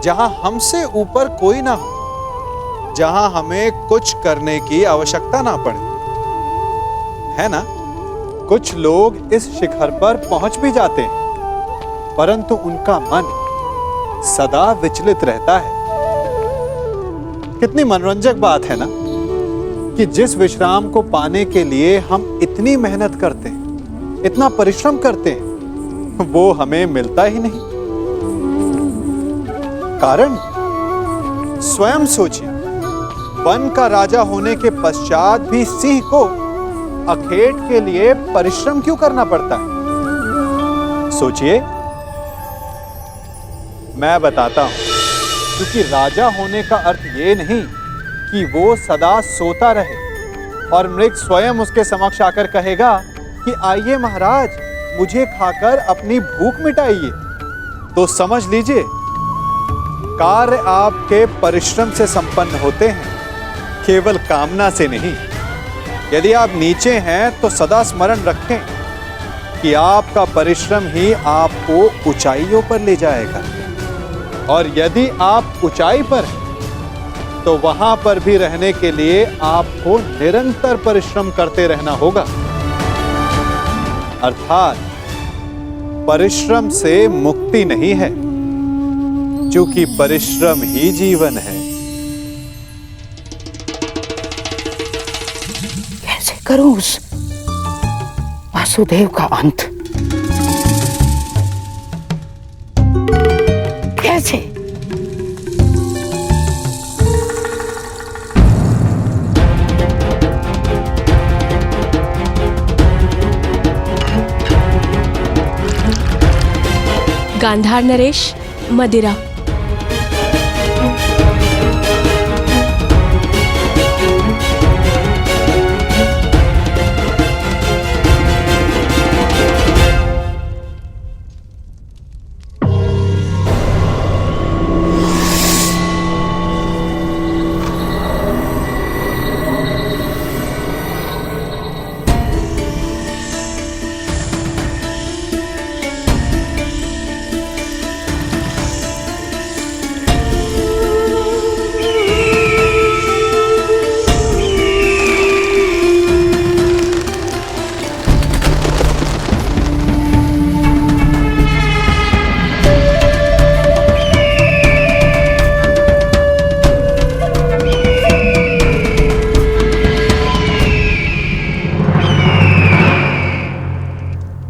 जहां हमसे ऊपर कोई ना हो, जहां हमें कुछ करने की आवश्यकता ना पड़े, है ना? कुछ लोग इस शिखर पर पहुंच भी जाते हैं, परंतु उनका मन सदा विचलित रहता है। कितनी मनोरंजक बात है ना कि जिस विश्राम को पाने के लिए हम इतनी मेहनत करते हैं, इतना परिश्रम करते हैं, वो हमें मिलता ही नहीं। कारण स्वयं सोचिए, वन का राजा होने के पश्चात भी सिंह को अखेट के लिए परिश्रम क्यों करना पड़ता है? सोचिए। मैं बताता हूं, क्योंकि राजा होने का अर्थ ये नहीं कि वो सदा सोता रहे और मृग स्वयं उसके समक्ष आकर कहेगा कि आइए महाराज, मुझे खाकर अपनी भूख मिटाइए। तो समझ लीजिए कार्य आपके परिश्रम से संपन्न होते हैं, केवल कामना से नहीं। यदि आप नीचे हैं तो सदा स्मरण रखें कि आपका परिश्रम ही आपको ऊंचाइयों पर ले जाएगा, और यदि आप ऊंचाई पर हैं तो वहां पर भी रहने के लिए आपको निरंतर परिश्रम करते रहना होगा। अर्थात परिश्रम से मुक्ति नहीं है, क्योंकि परिश्रम ही जीवन है। कैसे करूं उस वासुदेव का अंत? कैसे? गांधार नरेश, मदिरा।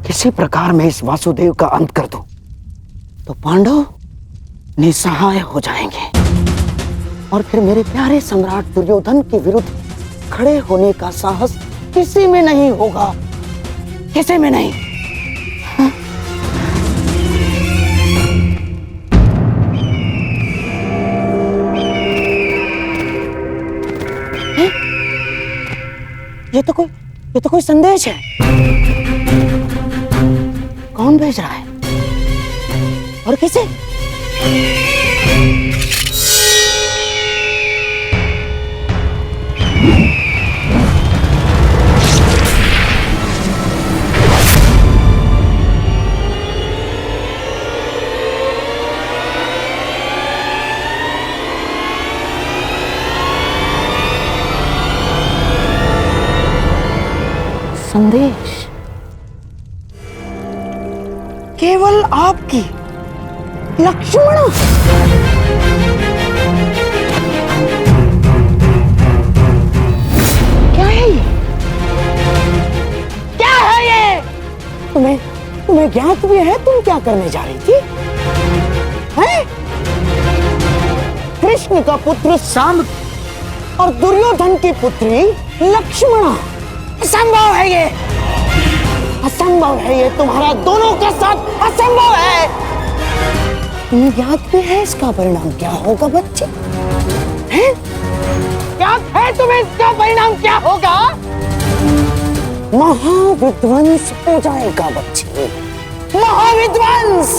किसी प्रकार मैं इस वासुदेव का अंत कर दूं तो पांडव निसहाय हो जाएंगे, और फिर मेरे प्यारे सम्राट दुर्योधन के विरुद्ध खड़े होने का साहस किसी में नहीं होगा, किसी में नहीं। हाँ? ये तो कोई संदेश है। कौन भेज रहा है और किसे? संदेश केवल आपकी लक्ष्मण। क्या है ये? क्या है ये? तुम्हें ज्ञात भी है तुम क्या करने जा रही थी? हैं? कृष्ण का पुत्र सांब और दुर्योधन की पुत्री लक्ष्मणा। असंभव है ये, असंभव है ये, तुम्हारा दोनों का साथ असंभव है। तुम्हें याद भी है इसका परिणाम क्या होगा बच्चे? हैं? याद है तुम्हें इसका परिणाम क्या होगा? महाविध्वंस हो जाएगा बच्चे, महाविध्वंस।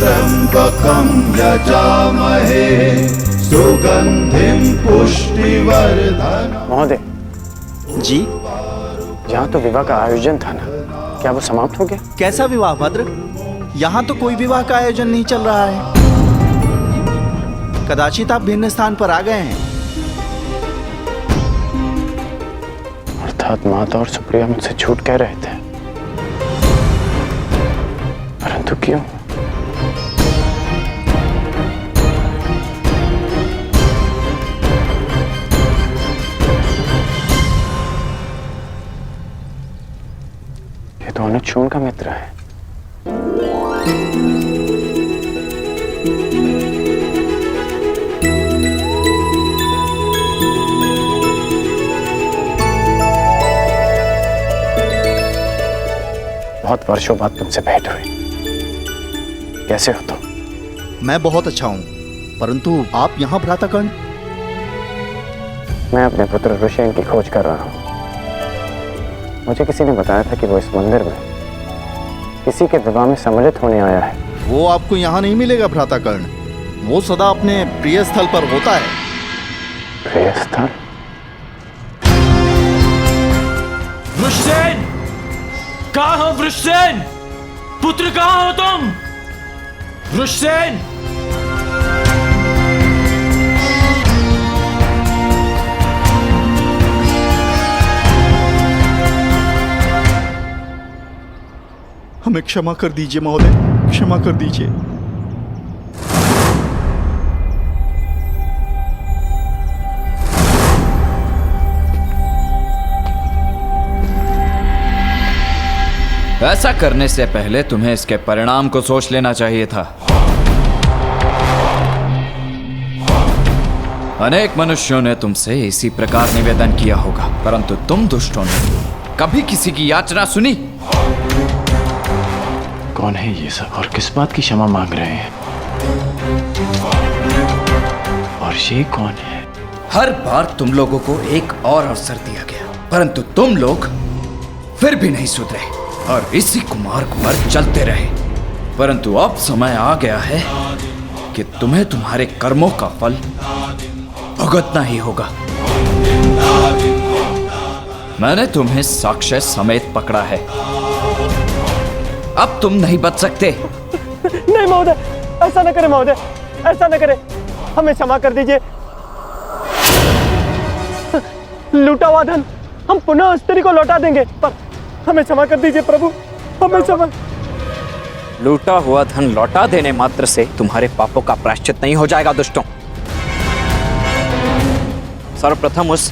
त्र्यंबकं यजामहे सुगंधिं पुष्टिवर्धनम्। महोदय जी, यहाँ तो विवाह का आयोजन था ना, क्या वो समाप्त हो गया? कैसा विवाह भद्र? यहाँ तो कोई विवाह का आयोजन नहीं चल रहा है। कदाचित आप भिन्न स्थान पर आ गए हैं। अर्थात माता और सुप्रिया मुझसे झूठ कह रहे थे, परंतु क्यों? ये तो अनुचून का मित्र है। बहुत वर्षों बाद तुमसे भेंट हुई। कैसे हो तुम? मैं बहुत अच्छा हूँ, परंतु आप यहाँ भ्राताकर्ण? मैं अपने पुत्र ऋषियन की खोज कर रहा हूँ। मुझे किसी ने बताया था कि वो इस मंदिर में किसी के विवाह में सम्मिलित होने आया है। वो आपको यहाँ नहीं मिलेगा भ्राता कर्ण, वो सदा अपने प्रिय स्थल पर होता है। प्रिय स्थल? वृषसेन, कहाँ हो वृषसेन? पुत्र कहाँ हो तुम? वृषसेन! हमें क्षमा कर दीजिए महोदय, क्षमा कर दीजिए। ऐसा करने से पहले तुम्हें इसके परिणाम को सोच लेना चाहिए था। अनेक मनुष्यों ने तुमसे इसी प्रकार निवेदन किया होगा, परंतु तुम दुष्टों ने कभी किसी की याचना सुनी? कौन है ये सब और किस बात की क्षमा मांग रहे हैं? और ये कौन है? हर बार तुम लोगों को एक और अवसर दिया गया, परंतु तुम लोग फिर भी नहीं सुधरे और इसी कुमार्ग पर चलते रहे। परंतु अब समय आ गया है कि तुम्हें तुम्हारे कर्मों का फल भुगतना ही होगा। मैंने तुम्हें साक्ष्य समेत पकड़ा है, अब तुम नहीं बच सकते। नहीं महोदय, ऐसा न करें महोदय, ऐसा न करें, हमें क्षमा कर दीजिए। लूटा हुआ धन हम पुनः स्त्री को लौटा देंगे, पर हमें क्षमा कर दीजिए प्रभु, हमें क्षमा। लूटा हुआ धन लौटा देने मात्र से तुम्हारे पापों का प्रायश्चित नहीं हो जाएगा दुष्टों। सर्वप्रथम उस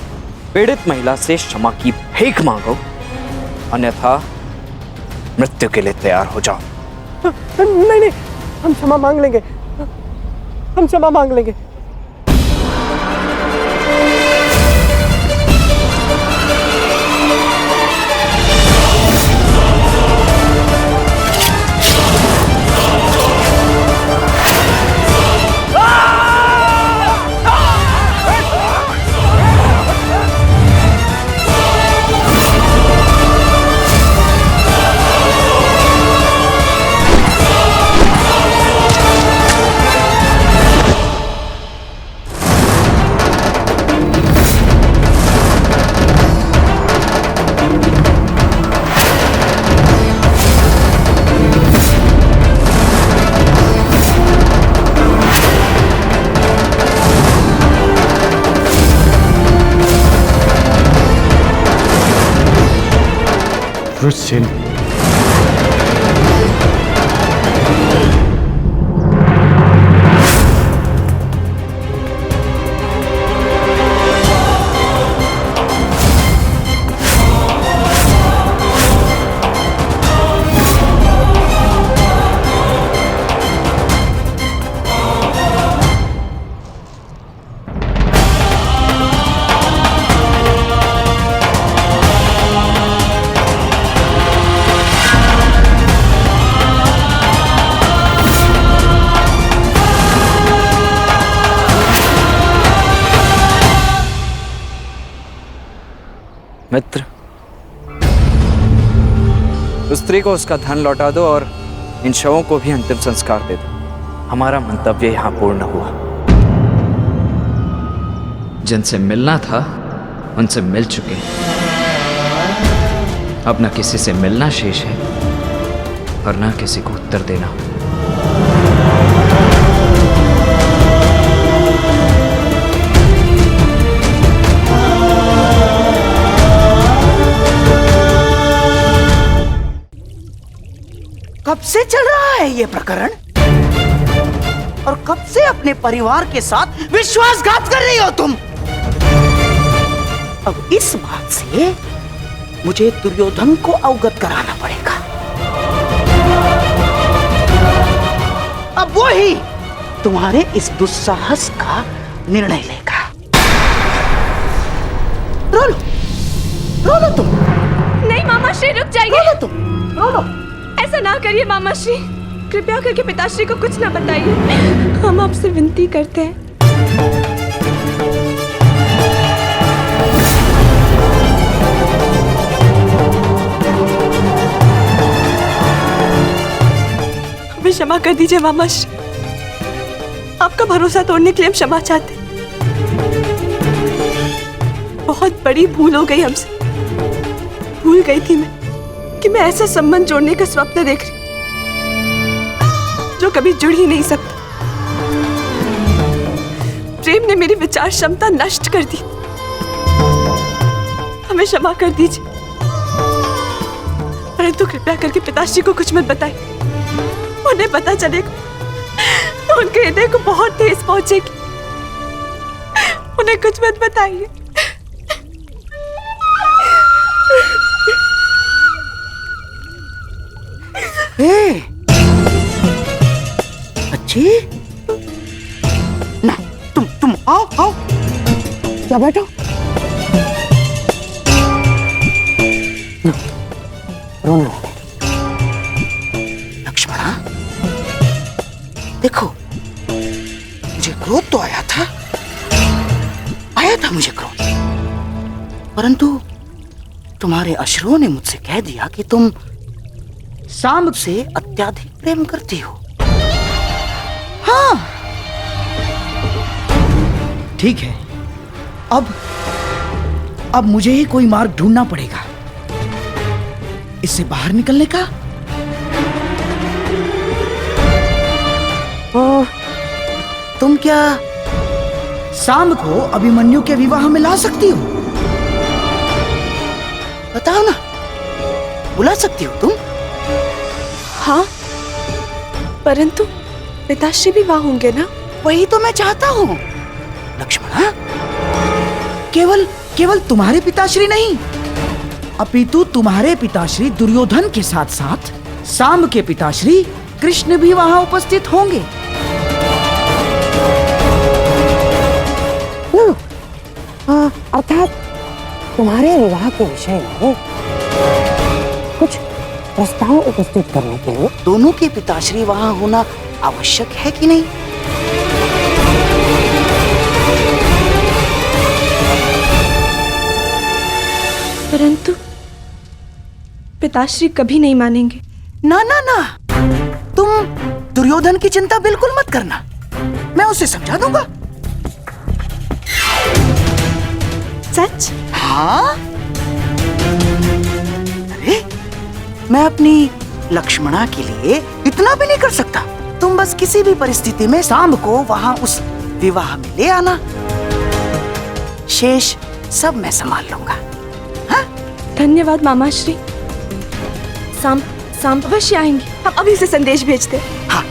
पीड़ित महिला से क्षमा की भीख मांगो, अन्यथा मृत्यु के लिए तैयार हो जाओ। नहीं नहीं, हम क्षमा मांग लेंगे, हम क्षमा मांग लेंगे। वृषसेन, मित्र, उस स्त्री को उसका धन लौटा दो और इन शवों को भी अंतिम संस्कार दे दो। हमारा मंतव्य यहां पूर्ण हुआ। जिनसे मिलना था उनसे मिल चुके, अब न किसी से मिलना शेष है और न किसी को उत्तर देना। कब से चल रहा है ये प्रकरण और कब से अपने परिवार के साथ विश्वासघात कर रही हो तुम? अब इस बात से मुझे दुर्योधन को अवगत कराना पड़ेगा। अब वो ही तुम्हारे इस दुस्साहस का निर्णय लेगा। रो लो तुम। नहीं मामा श्री, रुक जाइए। रो लो तुम, रो लो। ऐसा ना करिए मामा श्री, कृपया करके पिताश्री को कुछ ना बताइए, हम आपसे विनती करते हैं। क्षमा कर दीजिए मामाश्री। आपका भरोसा तोड़ने के लिए हम क्षमा चाहते। बहुत बड़ी भूल हो गई हमसे। भूल गई थी मैं कि मैं ऐसा संबंध जोड़ने का स्वप्न देख रही जो कभी जुड़ ही नहीं सकता। प्रेम ने मेरी विचार क्षमता नष्ट कर दी। हमें क्षमा कर दीजिए, परंतु कृपया करके पिताश्री को कुछ मत बताइए। उन्हें पता चलेगा तो उनके हृदय को बहुत ठेस पहुंचेगी। उन्हें कुछ मत बताइए। अच्छी ना, तुम आओ आओ, क्या बैठो। रोना लक्ष्मणा, देखो मुझे क्रोध तो आया था मुझे क्रोध, परंतु तुम्हारे अश्रुओं ने मुझसे कह दिया कि तुम सांब से अत्याधिक प्रेम करती हो। हाँ ठीक है, अब मुझे ही कोई मार्ग ढूंढना पड़ेगा इससे बाहर निकलने का। तुम क्या सांब को अभिमन्यु के विवाह में ला सकती हो? बताओ ना, बुला सकती हो तुम? हाँ, परंतु पिताश्री भी वहां होंगे ना? वही तो मैं चाहता हूँ लक्ष्मणा। केवल तुम्हारे पिताश्री नहीं, अपितु तुम्हारे पिताश्री दुर्योधन के साथ साथ सांब के पिताश्री कृष्ण भी वहां उपस्थित होंगे। अर्थात तुम्हारे विवाह के विषय में कुछ प्रस्ताव उपस्थित करने के लिए दोनों के पिताश्री वहां होना आवश्यक है कि नहीं? परंतु पिताश्री कभी नहीं मानेंगे। ना ना ना, तुम दुर्योधन की चिंता बिल्कुल मत करना, मैं उसे समझा दूंगा। सच? हाँ, अरे मैं अपनी लक्ष्मणा के लिए इतना भी नहीं कर सकता। तुम बस किसी भी परिस्थिति में सांब को वहां उस विवाह में ले आना, शेष सब मैं संभाल लूंगा। हाँ? धन्यवाद मामाश्री। सांब अवश्य आएंगे। हम अभी से संदेश भेजते। हाँ।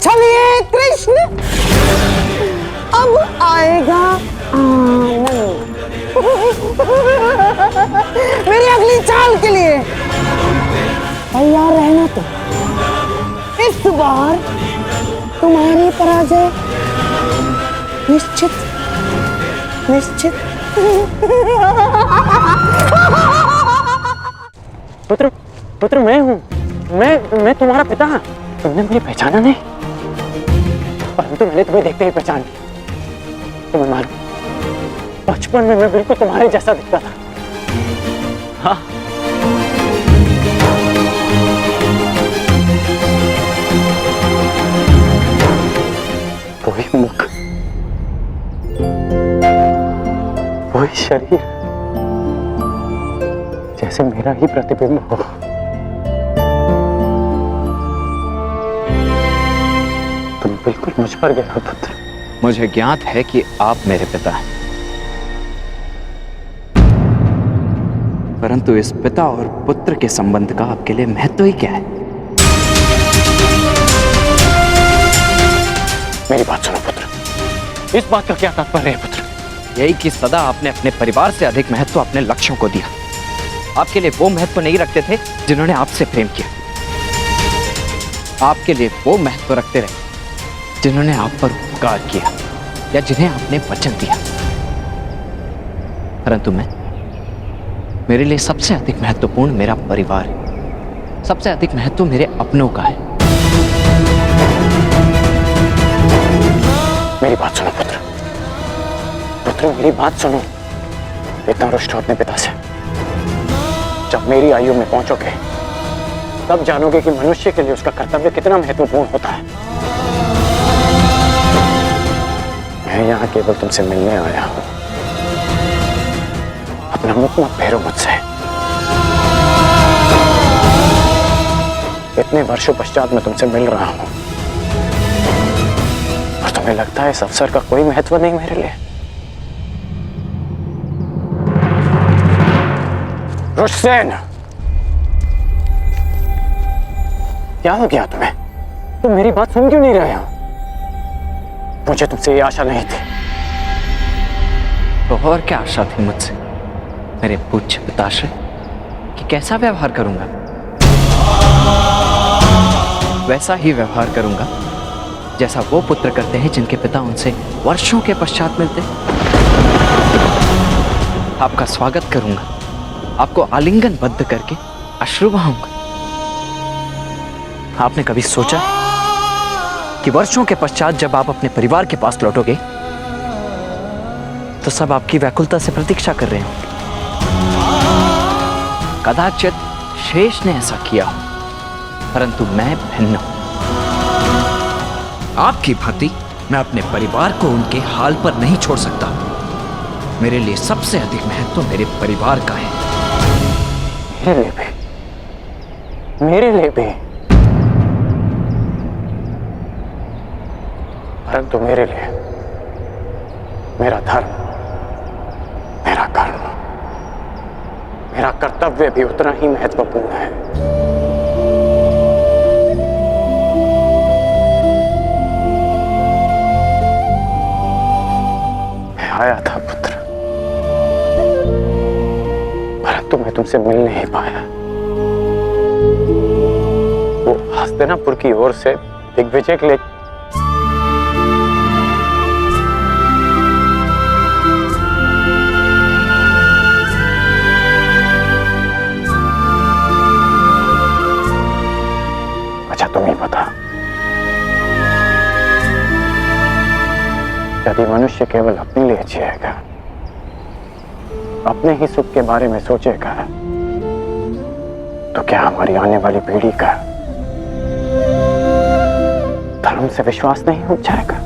चलिए कृष्ण, अब आएगा आनंद। मेरी अगली चाल के लिए तैयार रहना। तो इस बार तुम्हारी पराजय निश्चित निश्चित। पुत्र मैं हूँ, मैं तुम्हारा पिता। तुमने मुझे पहचाना नहीं, परंतु मैंने तुम्हें देखते ही पहचान लिया। तुम्हें मालूम, बचपन में मैं बिल्कुल तुम्हारे जैसा दिखता था। हाँ, वही मुख, वही शरीर, जैसे मेरा ही प्रतिबिंब हो। तुम बिल्कुल मुझ पर गए हो पुत्र। मुझे ज्ञात है कि आप मेरे पिता हैं, परंतु इस पिता और पुत्र के संबंध का आपके लिए महत्व ही क्या है? मेरी बात सुनो पुत्र, इस बात का क्या तात्पर्य है पुत्र? यही कि सदा आपने अपने परिवार से अधिक महत्व अपने लक्ष्यों को दिया। आपके लिए वो महत्व नहीं रखते थे जिन्होंने आपसे प्रेम किया। आपके लिए वो महत्व रखते रहे जिन्होंने आप पर उपकार किया या जिन्हें आपने वचन दिया। परंतु मेरे लिए सबसे अधिक महत्वपूर्ण मेरा परिवार है। सबसे अधिक महत्व मेरे अपनों का है। मेरी बात सुनो पुत्र। पुत्र मेरी बात सुनो, इतना रुष्ट हो अपने पिता से। जब मेरी आयु में पहुंचोगे तब जानोगे कि मनुष्य के लिए उसका कर्तव्य कितना महत्वपूर्ण होता है। मैं यहाँ केवल तुमसे मिलने आया हूं। अपना मुख मत फेरो मुझसे। इतने वर्षों पश्चात मैं तुमसे मिल रहा हूं और तुम्हें लगता है इस अवसर का कोई महत्व नहीं मेरे लिए? रुष्टसेन, क्या हो गया तुम्हें? तुम मेरी बात सुन क्यों नहीं रहे हो? मुझे तुमसे ये आशा नहीं थी। तो और क्या आशा थी मुझसे, मेरे पूज्य पिताश्री, कि कैसा व्यवहार करूंगा? वैसा ही व्यवहार करूंगा जैसा वो पुत्र करते हैं जिनके पिता उनसे वर्षों के पश्चात मिलते। आपका स्वागत करूंगा, आपको आलिंगनबद्ध करके अश्रु बहाऊंगा। आपने कभी सोचा कि वर्षों के पश्चात जब आप अपने परिवार के पास लौटोगे तो सब आपकी व्याकुलता से प्रतीक्षा कर रहे होंगे? कदाचित शेष ने ऐसा किया हो, परंतु मैं भिन्न हूं। आपकी भांति मैं अपने परिवार को उनके हाल पर नहीं छोड़ सकता। मेरे लिए सबसे अधिक महत्व मेरे परिवार का है। मेरे लिए भी, परंतु मेरे लिए मेरा धर्म, मेरा कर्म, मेरा कर्तव्य भी उतना ही महत्वपूर्ण है। मैं आया था पुत्र, परंतु मैं तुमसे मिल नहीं पाया। वो हस्तिनापुर की ओर से दिग्विजय के लिए तुम ही बता। यदि मनुष्य केवल अपने लिए जिएगा, अपने ही सुख के बारे में सोचेगा, तो क्या हमारी आने वाली पीढ़ी का धर्म से विश्वास नहीं उठ जाएगा?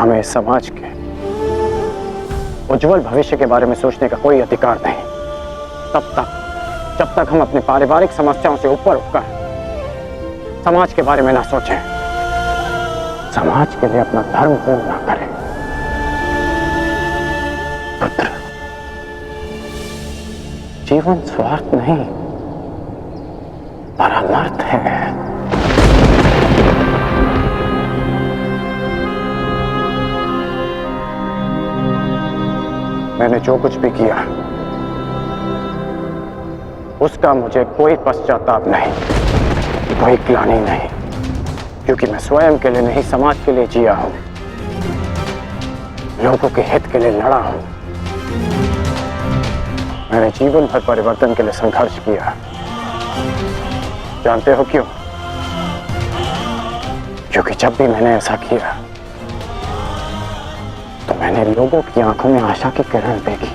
हमें समाज के उज्जवल भविष्य के बारे में सोचने का कोई अधिकार नहीं जब तक हम अपने पारिवारिक समस्याओं से ऊपर उठकर समाज के बारे में ना सोचें, समाज के लिए अपना धर्म पूर्ण ना करें। पुत्र, जीवन स्वार्थ नहीं, परमार्थ है। मैंने जो कुछ भी किया उसका मुझे कोई पश्चाताप नहीं, कोई ग्लानि नहीं, क्योंकि मैं स्वयं के लिए नहीं समाज के लिए जिया हूं, लोगों के हित के लिए लड़ा हूं। मैंने जीवन भर परिवर्तन के लिए संघर्ष किया। जानते हो क्यों? क्योंकि जब भी मैंने ऐसा किया तो मैंने लोगों की आंखों में आशा की किरण देखी।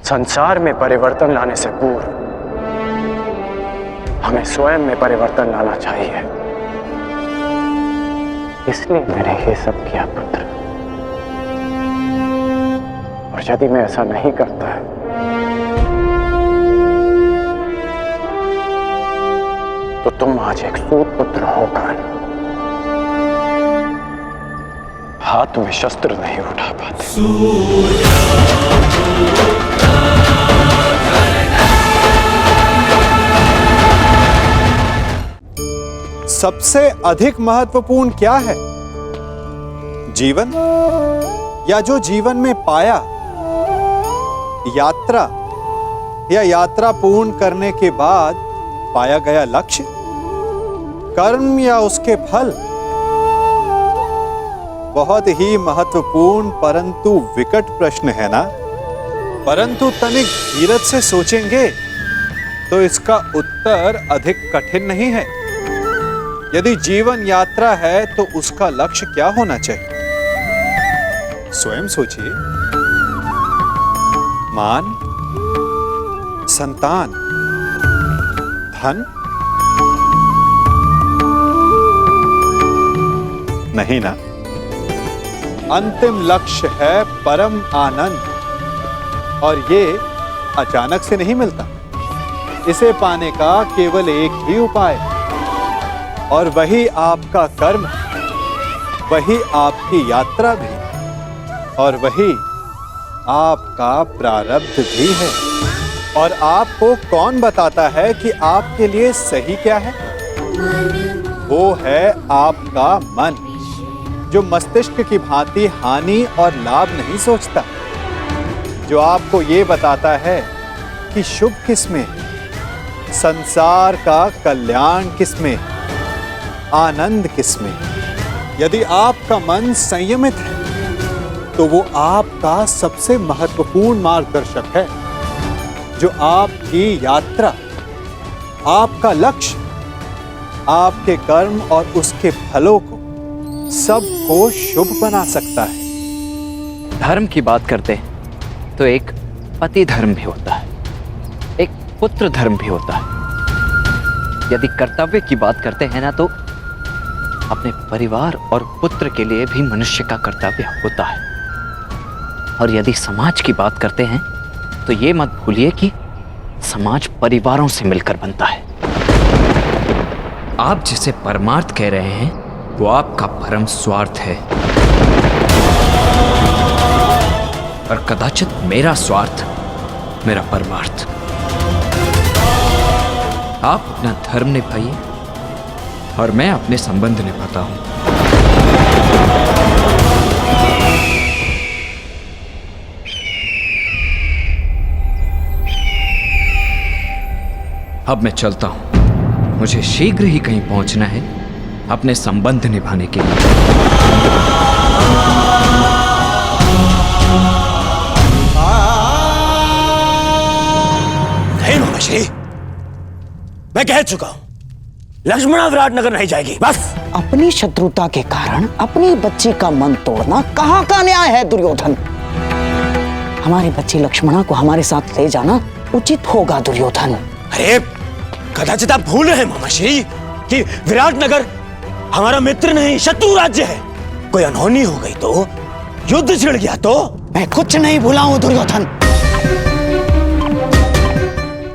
संसार में परिवर्तन लाने से पूर्व हमें स्वयं में परिवर्तन लाना चाहिए। इसलिए मैंने ये सब किया पुत्र। और यदि मैं ऐसा नहीं करता तो तुम आज एक सूत पुत्र होकर हाथ में शस्त्र नहीं उठा पाते। सबसे अधिक महत्वपूर्ण क्या है? जीवन या जो जीवन में पाया, यात्रा या यात्रा पूर्ण करने के बाद पाया गया लक्ष्य, कर्म या उसके फल? बहुत ही महत्वपूर्ण परंतु विकट प्रश्न है ना? परंतु तनिक धीरज से सोचेंगे तो इसका उत्तर अधिक कठिन नहीं है। यदि जीवन यात्रा है तो उसका लक्ष्य क्या होना चाहिए? स्वयं सोचिए। मान, संतान, धन? नहीं ना। अंतिम लक्ष्य है परम आनंद, और ये अचानक से नहीं मिलता। इसे पाने का केवल एक ही उपाय, और वही आपका कर्म, वही आपकी यात्रा भी, और वही आपका प्रारब्ध भी है। और आपको कौन बताता है कि आपके लिए सही क्या है? वो है आपका मन, जो मस्तिष्क की भांति हानि और लाभ नहीं सोचता, जो आपको ये बताता है कि शुभ किसमें, संसार का कल्याण किसमें, आनंद किसमें। यदि आपका मन संयमित है तो वो आपका सबसे महत्वपूर्ण मार्गदर्शक है, जो आपकी यात्रा, आपका लक्ष्य, आपके कर्म और उसके फलों को सबको शुभ बना सकता है। धर्म की बात करते हैं तो एक पति धर्म भी होता है, एक पुत्र धर्म भी होता है। यदि कर्तव्य की बात करते हैं ना, तो अपने परिवार और पुत्र के लिए भी मनुष्य का कर्तव्य होता है। और यदि समाज की बात करते हैं तो ये मत भूलिए कि समाज परिवारों से मिलकर बनता है। आप जिसे परमार्थ कह रहे हैं वो आपका परम स्वार्थ है, और कदाचित मेरा स्वार्थ मेरा परमार्थ। आप अपना धर्म निभाइए और मैं अपने संबंध निभाता हूं। अब मैं चलता हूं, मुझे शीघ्र ही कहीं पहुंचना है अपने संबंध निभाने के लिए। नहीं मामाश्री, मैं कह चुका हूं, लक्ष्मणा विराटनगर नहीं जाएगी, बस। अपनी शत्रुता के कारण अपनी बच्ची का मन तोड़ना कहाँ का न्याय है दुर्योधन? हमारी बच्ची लक्ष्मणा को हमारे साथ ले जाना उचित होगा दुर्योधन। अरे कदाचित आप भूल रहे हैं मामाश्री कि विराटनगर हमारा मित्र नहीं शत्रु राज्य है। कोई अनहोनी हो गई तो, युद्ध छिड़ गया तो? मैं कुछ नहीं भूला हूं दुर्योधन,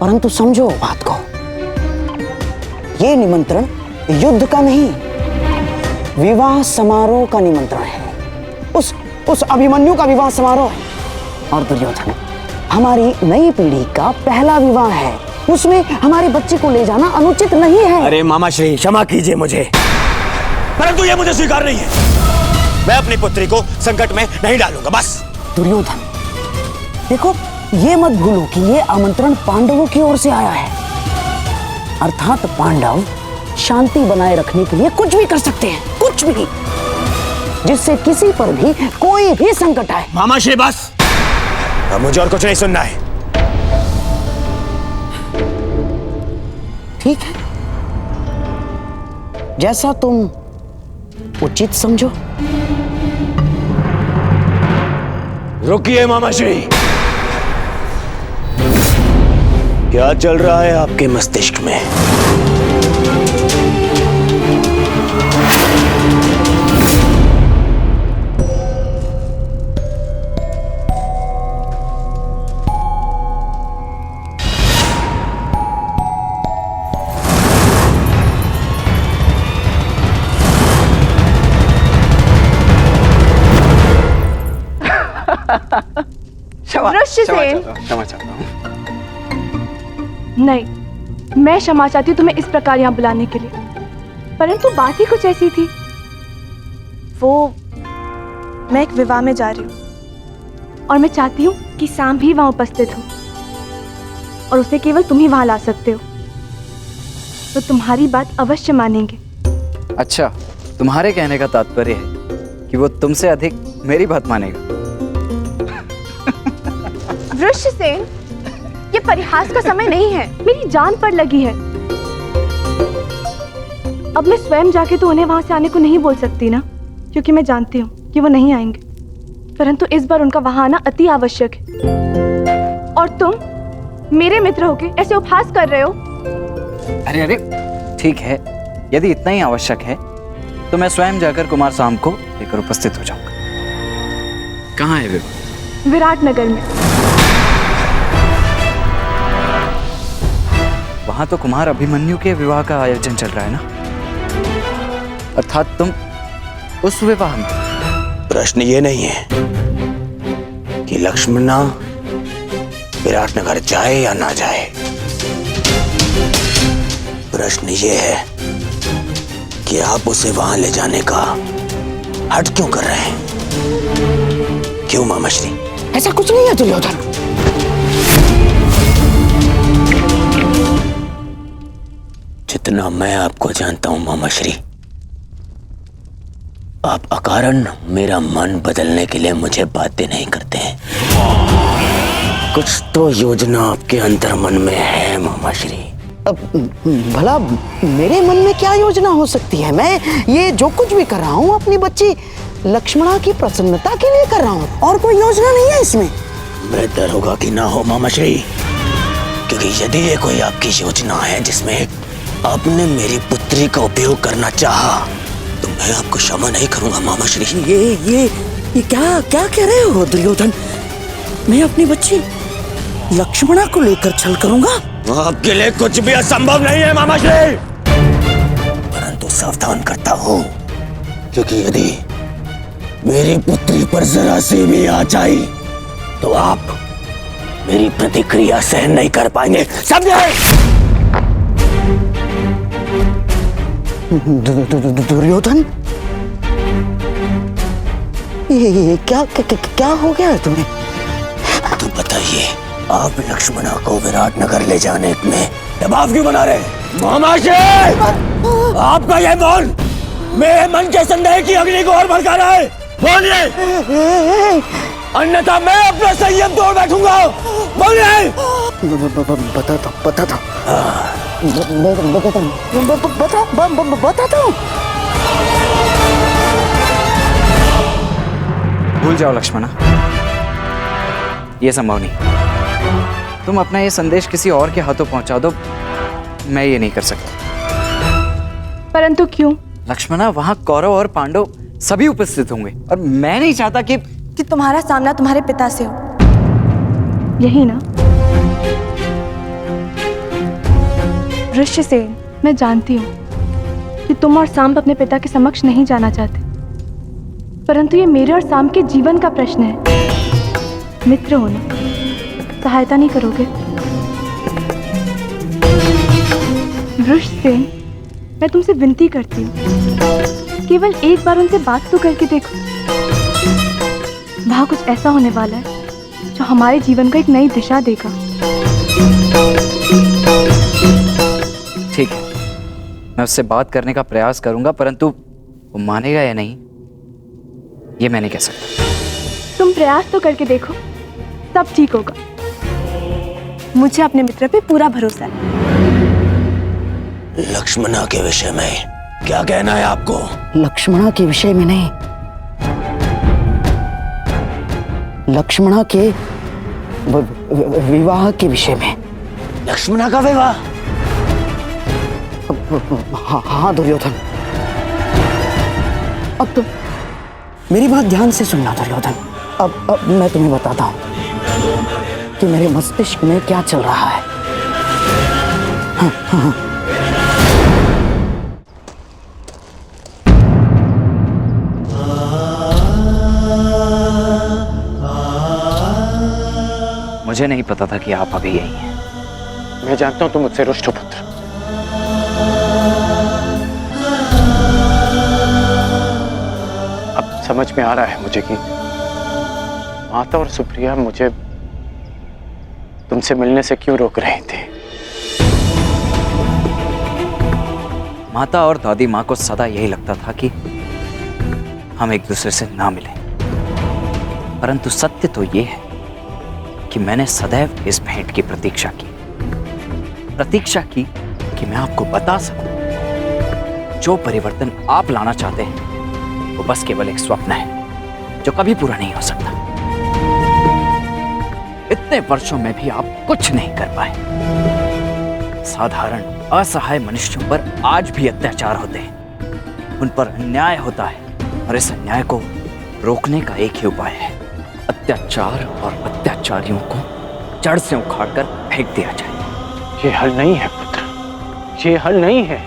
परंतु समझो बात को, ये निमंत्रण युद्ध का नहीं, विवाह समारोह का निमंत्रण है। उस अभिमन्यु का विवाह समारोह है। और दुर्योधन, हमारी नई पीढ़ी का पहला विवाह है, उसमें हमारी बच्ची को ले जाना अनुचित नहीं है। अरे मामाश्री, क्षमा कीजिए मुझे, परंतु ये मुझे स्वीकार नहीं है। मैं अपनी पुत्री को संकट में नहीं डालूंगा, बस। दुर्योधन, देखो, ये मत भूलो कि ये आमंत्रण पांडवों की ओर से आया है, अर्थात पांडव शांति बनाए रखने के लिए कुछ भी कर सकते हैं, कुछ भी, जिससे किसी पर भी कोई भी संकट आए। मामाश्री बस, अब मुझे और कुछ नहीं सुनना है। ठीक है, जैसा तुम उचित समझो। रुकिए मामाश्री, क्या चल रहा है आपके मस्तिष्क में? वृषसेन, क्षमा चाहता हूँ। नहीं, मैं क्षमा चाहती हूँ तुम्हें इस प्रकार यहाँ बुलाने के लिए, परंतु बात ही कुछ ऐसी थी। वो, मैं एक विवाह में जा रही हूँ और मैं चाहती हूँ कि शाम भी वहाँ उपस्थित हो, और उसे केवल तुम ही वहाँ ला सकते हो, तो तुम्हारी बात अवश्य मानेंगे। अच्छा, तुम्हारे कहने का तात्पर्य है कि वो तुमसे अधिक मेरी बात मानेगा। वृषसेन, ये परिहास का समय नहीं है, मेरी जान पर लगी है। अब मैं स्वयं जाके तो उन्हें वहां से आने को नहीं बोल सकती ना, क्योंकि मैं जानती हूँ कि वो नहीं आएंगे। परंतु इस बार उनका वहां आना अति आवश्यक है। और तुम मेरे मित्र होके ऐसे उपहास कर रहे हो। अरे अरे ठीक है, यदि इतना ही आवश्यक है तो मैं स्वयं जाकर कुमार साम को लेकर उपस्थित हो जाऊंगा। कहाँ है विवाह? विराटनगर में। वहां तो कुमार अभिमन्यु के विवाह का आयोजन चल रहा है ना, अर्थात तुम उस विवाह में। प्रश्न ये नहीं है कि लक्ष्मणा विराटनगर जाए या ना जाए, प्रश्न ये है कि आप उसे वहां ले जाने का हट क्यों कर रहे हैं? क्यों मामा श्री? ऐसा कुछ नहीं है दुर्योधन। जितना मैं आपको जानता हूं मामा श्री, आप अकारण मेरा मन बदलने के लिए मुझे बातें नहीं करते हैं। कुछ तो योजना आपके अंतर मन में है मामा श्री। अब भला मेरे मन में क्या योजना हो सकती है? मैं ये जो कुछ भी कर रहा हूँ अपनी बच्ची लक्ष्मणा की प्रसन्नता के लिए कर रहा हूँ, और कोई योजना नहीं है इसमें। बेहतर होगा कि ना हो मामा श्री, क्योंकि यदि ये कोई आपकी योजना है जिसमें आपने मेरी पुत्री का उपयोग करना चाहा, तो मैं आपको क्षमा नहीं करूंगा मामा श्री। ये क्या क्या कह रहे हो दुर्योधन? मैं अपनी बच्ची लक्ष्मणा को लेकर छल करूंगा? आपके लिए कुछ भी असंभव नहीं है मामा श्री, परंतु सावधान करता हूँ, क्योंकि यदि मेरी पुत्री पर जरा सी भी आँच आई तो आप मेरी प्रतिक्रिया सहन नहीं कर पाएंगे, समझे? दुर्योधन, ये क्या हो गया है तुम्हें? तो बताइए, आप लक्ष्मणा को विराटनगर ले जाने में दबाव क्यों बना रहे? मामा श्री, आपका यह बोल मेरे मन के संदेह की अग्नि को और भड़का रहा है। बोलिए, अन्यथा मैं अपना संयम तोड़ बैठूंगा। बोलिए। बताता हूँ। भूल जाओ लक्ष्मणा, ये संभव नहीं। तुम अपना ये संदेश किसी और के हाथों पहुंचा दो, मैं ये नहीं कर सकता। परंतु क्यों? लक्ष्मणा, वहां कौरव और पांडव सभी उपस्थित होंगे और मैं नहीं चाहता कि तुम्हारा सामना तुम्हारे पिता से हो। यही ना? ऋष्यसेन, मैं जानती हूँ कि तुम और सांब अपने पिता के समक्ष नहीं जाना चाहते, परंतु ये मेरे और सांब के जीवन का प्रश्न है। मित्र होने सहायता नहीं करोगे? ऋषसेन, मैं तुमसे विनती करती हूँ, केवल एक बार उनसे बात तो करके देखो। वहां कुछ ऐसा होने वाला है जो हमारे जीवन को एक नई दिशा देगा। ठीक है, मैं उससे बात करने का प्रयास करूंगा, परंतु वो मानेगा या नहीं ये मैं नहीं कह सकता। तुम प्रयास तो करके देखो, सब ठीक होगा। मुझे अपने मित्र पे पूरा भरोसा है। लक्ष्मणा के विषय में क्या कहना है आपको? लक्ष्मणा के विषय में नहीं, लक्ष्मणा के विवाह के विषय में। लक्ष्मणा का विवाह? हाँ दुर्योधन। अब तो मेरी बात ध्यान से सुनना दुर्योधन। अब मैं तुम्हें बताता हूँ कि मेरे मस्तिष्क में क्या चल रहा है। हाँ। मुझे नहीं पता था कि आप अभी यही हैं। मैं जानता हूं तुम मुझसे रुष्ट हो पुत्र। अब समझ में आ रहा है मुझे कि माता और सुप्रिया मुझे तुमसे मिलने से क्यों रोक रहे थे। माता और दादी माँ को सदा यही लगता था कि हम एक दूसरे से ना मिलें, परंतु सत्य तो ये है कि कि मैंने सदैव इस भेंट की प्रतीक्षा की कि मैं आपको बता सकूं जो परिवर्तन आप लाना चाहते हैं वो बस केवल एक स्वप्न है जो कभी पूरा नहीं हो सकता। इतने वर्षों में भी आप कुछ नहीं कर पाए। साधारण असहाय मनुष्यों पर आज भी अत्याचार होते हैं, उन पर अन्याय होता है और इस अन्याय को रोकने का एक ही उपाय है, अत्याचार और अत्याचारियों को जड़ से उखाड़कर फेंक दिया जाए। ये हल नहीं है पुत्र, ये हल नहीं है।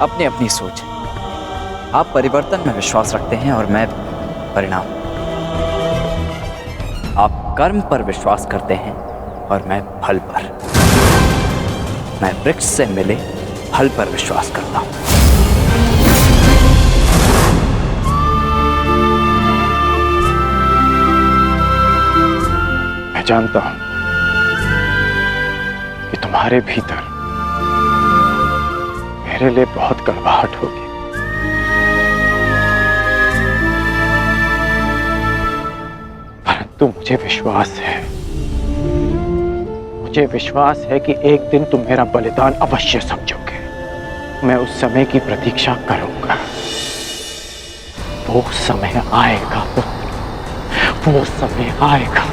अपनी अपनी सोच है। आप परिवर्तन में विश्वास रखते हैं और मैं परिणाम। आप कर्म पर विश्वास करते हैं और मैं फल पर। मैं वृक्ष से मिले फल पर विश्वास करता हूं। मैं जानता हूं कि तुम्हारे भीतर मेरे लिए बहुत कड़वाहट होगी, परंतु मुझे विश्वास है कि एक दिन तुम मेरा बलिदान अवश्य समझोगे। मैं उस समय की प्रतीक्षा करूंगा। वो समय आएगा पुत्र, वो समय आएगा।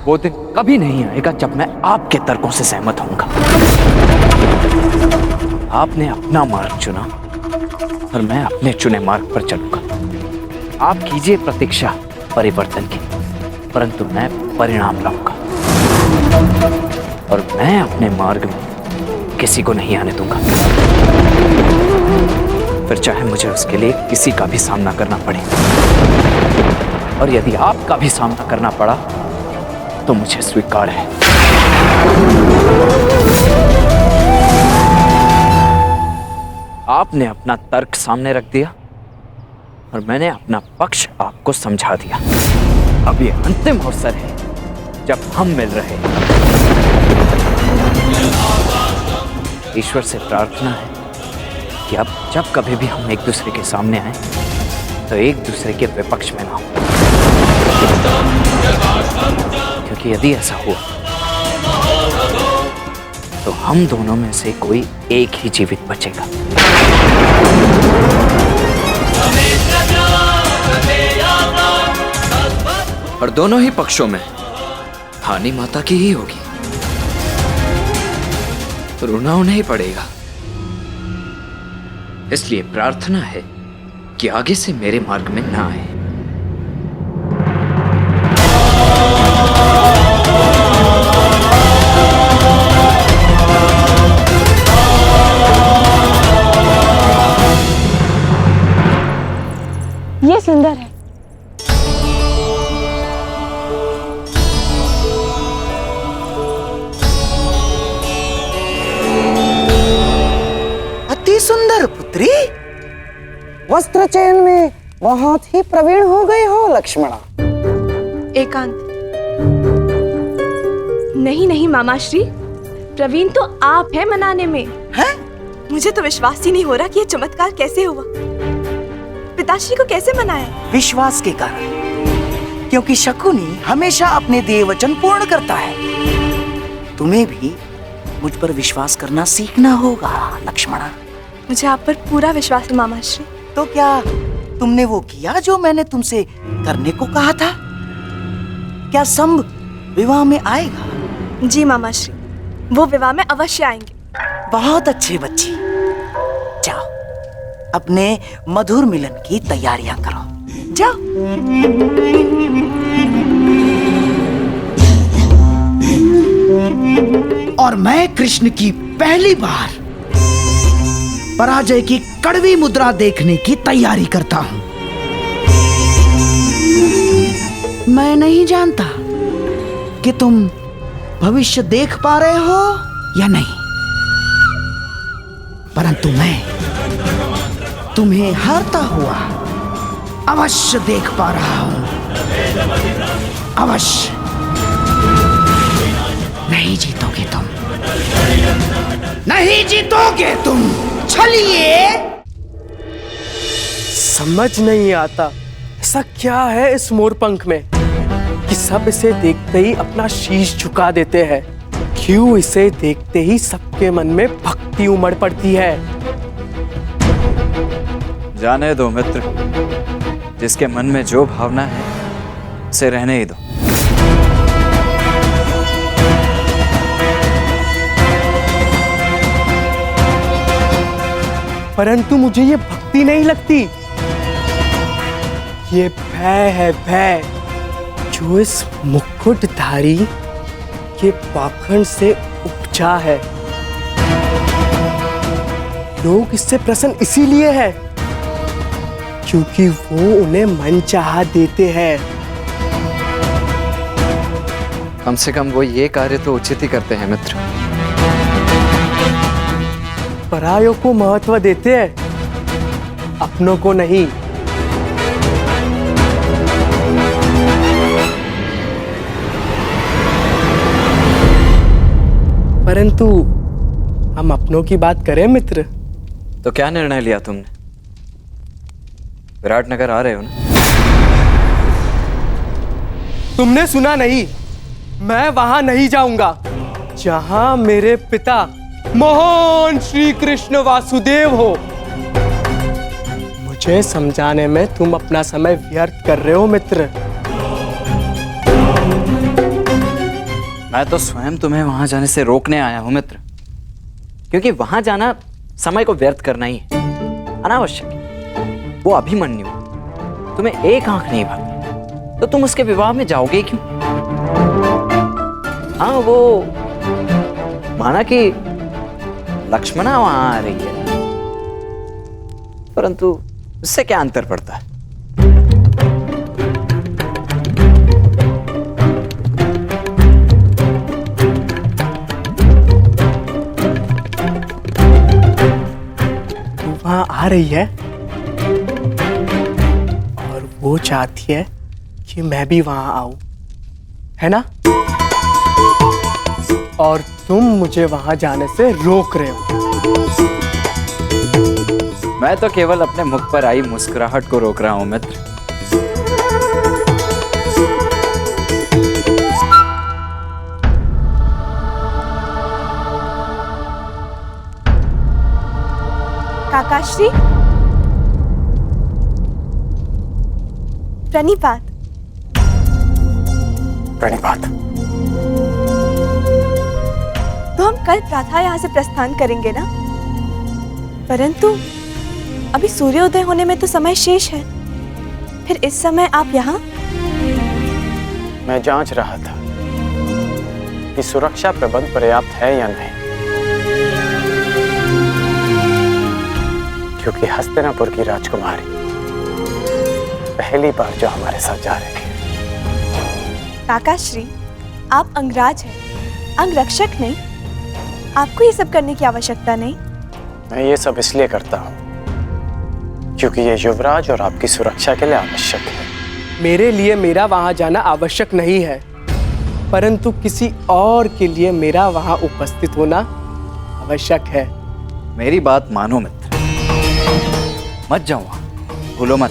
वो दिन कभी नहीं आएगा जब मैं आपके तर्कों से सहमत होऊंगा। आपने अपना मार्ग चुना और मैं अपने चुने मार्ग पर चलूंगा। आप कीजिए प्रतीक्षा परिवर्तन की, परंतु मैं परिणाम लाऊंगा और मैं अपने मार्ग में किसी को नहीं आने दूंगा, फिर चाहे मुझे उसके लिए किसी का भी सामना करना पड़े। और यदि आपका भी सामना करना पड़ा तो मुझे स्वीकार है। आपने अपना तर्क सामने रख दिया और मैंने अपना पक्ष आपको समझा दिया। अब ये अंतिम अवसर है जब हम मिल रहे हैं। ईश्वर से प्रार्थना है कि अब जब कभी भी हम एक दूसरे के सामने आए तो एक दूसरे के विपक्ष में ना हो, क्योंकि यदि ऐसा हुआ तो हम दोनों में से कोई एक ही जीवित बचेगा। और दोनों ही पक्षों में हानि माता की ही होगी, रोना उन्हें ही पड़ेगा। इसलिए प्रार्थना है कि आगे से मेरे मार्ग में ना आए। ये सुंदर है। अति सुंदर पुत्री, वस्त्र चयन में बहुत ही प्रवीण हो गए हो लक्ष्मणा। एकांत। नहीं मामाश्री, प्रवीण तो आप हैं मनाने में। हैं? मुझे तो विश्वास ही नहीं हो रहा कि ये चमत्कार कैसे हुआ। पिताश्री को कैसे मनाया? विश्वास के कारण, क्योंकि शकुनी हमेशा अपने दिए वचन पूर्ण करता है। तुम्हें भी मुझ पर विश्वास करना सीखना होगा लक्ष्मणा। मुझे आप पर पूरा विश्वास है मामाश्री। तो क्या तुमने वो किया जो मैंने तुमसे करने को कहा था? क्या संभ विवाह में आएगा? जी मामाश्री, वो विवाह में अवश्य आएंगे। बहुत अच्छे बच्ची, जाओ अपने मधुर मिलन की तैयारियां करो। जाओ। और मैं कृष्ण की पहली बार पराजय की कड़वी मुद्रा देखने की तैयारी करता हूं। मैं नहीं जानता कि तुम भविष्य देख पा रहे हो या नहीं, परंतु मैं तुम्हें हारता हुआ अवश्य देख पा रहा हूं। अवश्य। नहीं जीतोगे तुम, नहीं जीतोगे तुम। चलिए। समझ नहीं आता ऐसा क्या है इस मोरपंख में कि सब इसे देखते ही अपना शीश झुका देते हैं। क्यों इसे देखते ही सबके मन में भक्ति उमड़ पड़ती है। जाने दो मित्र, जिसके मन में जो भावना है उसे रहने ही दो। परंतु मुझे ये भक्ति नहीं लगती, ये भय है, भय जो इस मुकुटधारी के पाखंड से उपजा है। लोग इससे प्रसन्न इसीलिए है क्योंकि वो उन्हें मनचाहा देते हैं। कम से कम वो ये कार्य तो उचित ही करते हैं मित्र। परायों को महत्व देते हैं, अपनों को नहीं। परंतु हम अपनों की बात करें मित्र। तो क्या निर्णय लिया तुमने? विराटनगर आ रहे हो ना? तुमने सुना नहीं, मैं वहां नहीं जाऊंगा जहां मेरे पिता महान श्री कृष्ण वासुदेव हो। मुझे समझाने में तुम अपना समय व्यर्थ कर रहे हो मित्र। मैं तो स्वयं तुम्हें वहां जाने से रोकने आया हूं मित्र, क्योंकि वहां जाना समय को व्यर्थ करना ही है, अनावश्यक है। वो अभिमन्यु तुम्हें एक आंख नहीं भाती, तो तुम उसके विवाह में जाओगे क्यों? हाँ, वो माना कि लक्ष्मणा वहां आ रही है, परंतु उससे क्या अंतर पड़ता है? वहां आ रही है और वो चाहती है कि मैं भी वहां आऊं, है ना? और तुम मुझे वहां जाने से रोक रहे हो। मैं तो केवल अपने मुख पर आई मुस्कुराहट को रोक रहा हूं मित्र। काकाश्री, प्रणिपात। प्रणिपात। तो हम कल प्रातः यहाँ से प्रस्थान करेंगे ना? परंतु अभी सूर्योदय होने में तो समय शेष है, फिर इस समय आप यहाँ? मैं जांच रहा था कि सुरक्षा प्रबंध पर्याप्त है या नहीं, क्योंकि हस्तिनापुर की राजकुमारी पहली बार जो हमारे साथ जा रही है। काकाश्री, आप अंगराज हैं, अंगरक्षक नहीं। आपको ये सब करने की आवश्यकता नहीं। मैं ये सब इसलिए करता हूँ क्योंकि ये युवराज और आपकी सुरक्षा के लिए आवश्यक है। मेरे लिए मेरा वहां जाना आवश्यक नहीं है, परंतु किसी और के लिए मेरा वहां उपस्थित होना आवश्यक है। मेरी बात मानो मित्र, मत जाओ वहां, भूलो मत,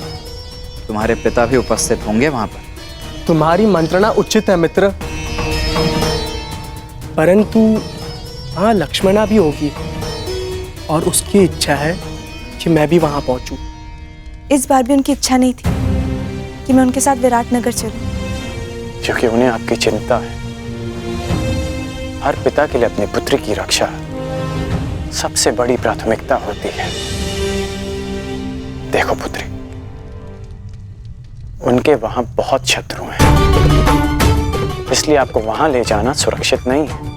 तुम्हारे पिता भी उपस्थित होंगे वहां पर। तुम्हारी मंत्रणा उचित है मित्र, परंतु हाँ, लक्ष्मणा भी होगी और उसकी इच्छा है कि मैं भी वहां पहुंचूं। इस बार भी उनकी इच्छा नहीं थी कि मैं उनके साथ विराटनगर चलूं, क्योंकि उन्हें आपकी चिंता है। हर पिता के लिए अपनी पुत्री की रक्षा सबसे बड़ी प्राथमिकता होती है। देखो पुत्री, उनके वहां बहुत शत्रु हैं, इसलिए आपको वहां ले जाना सुरक्षित नहीं है।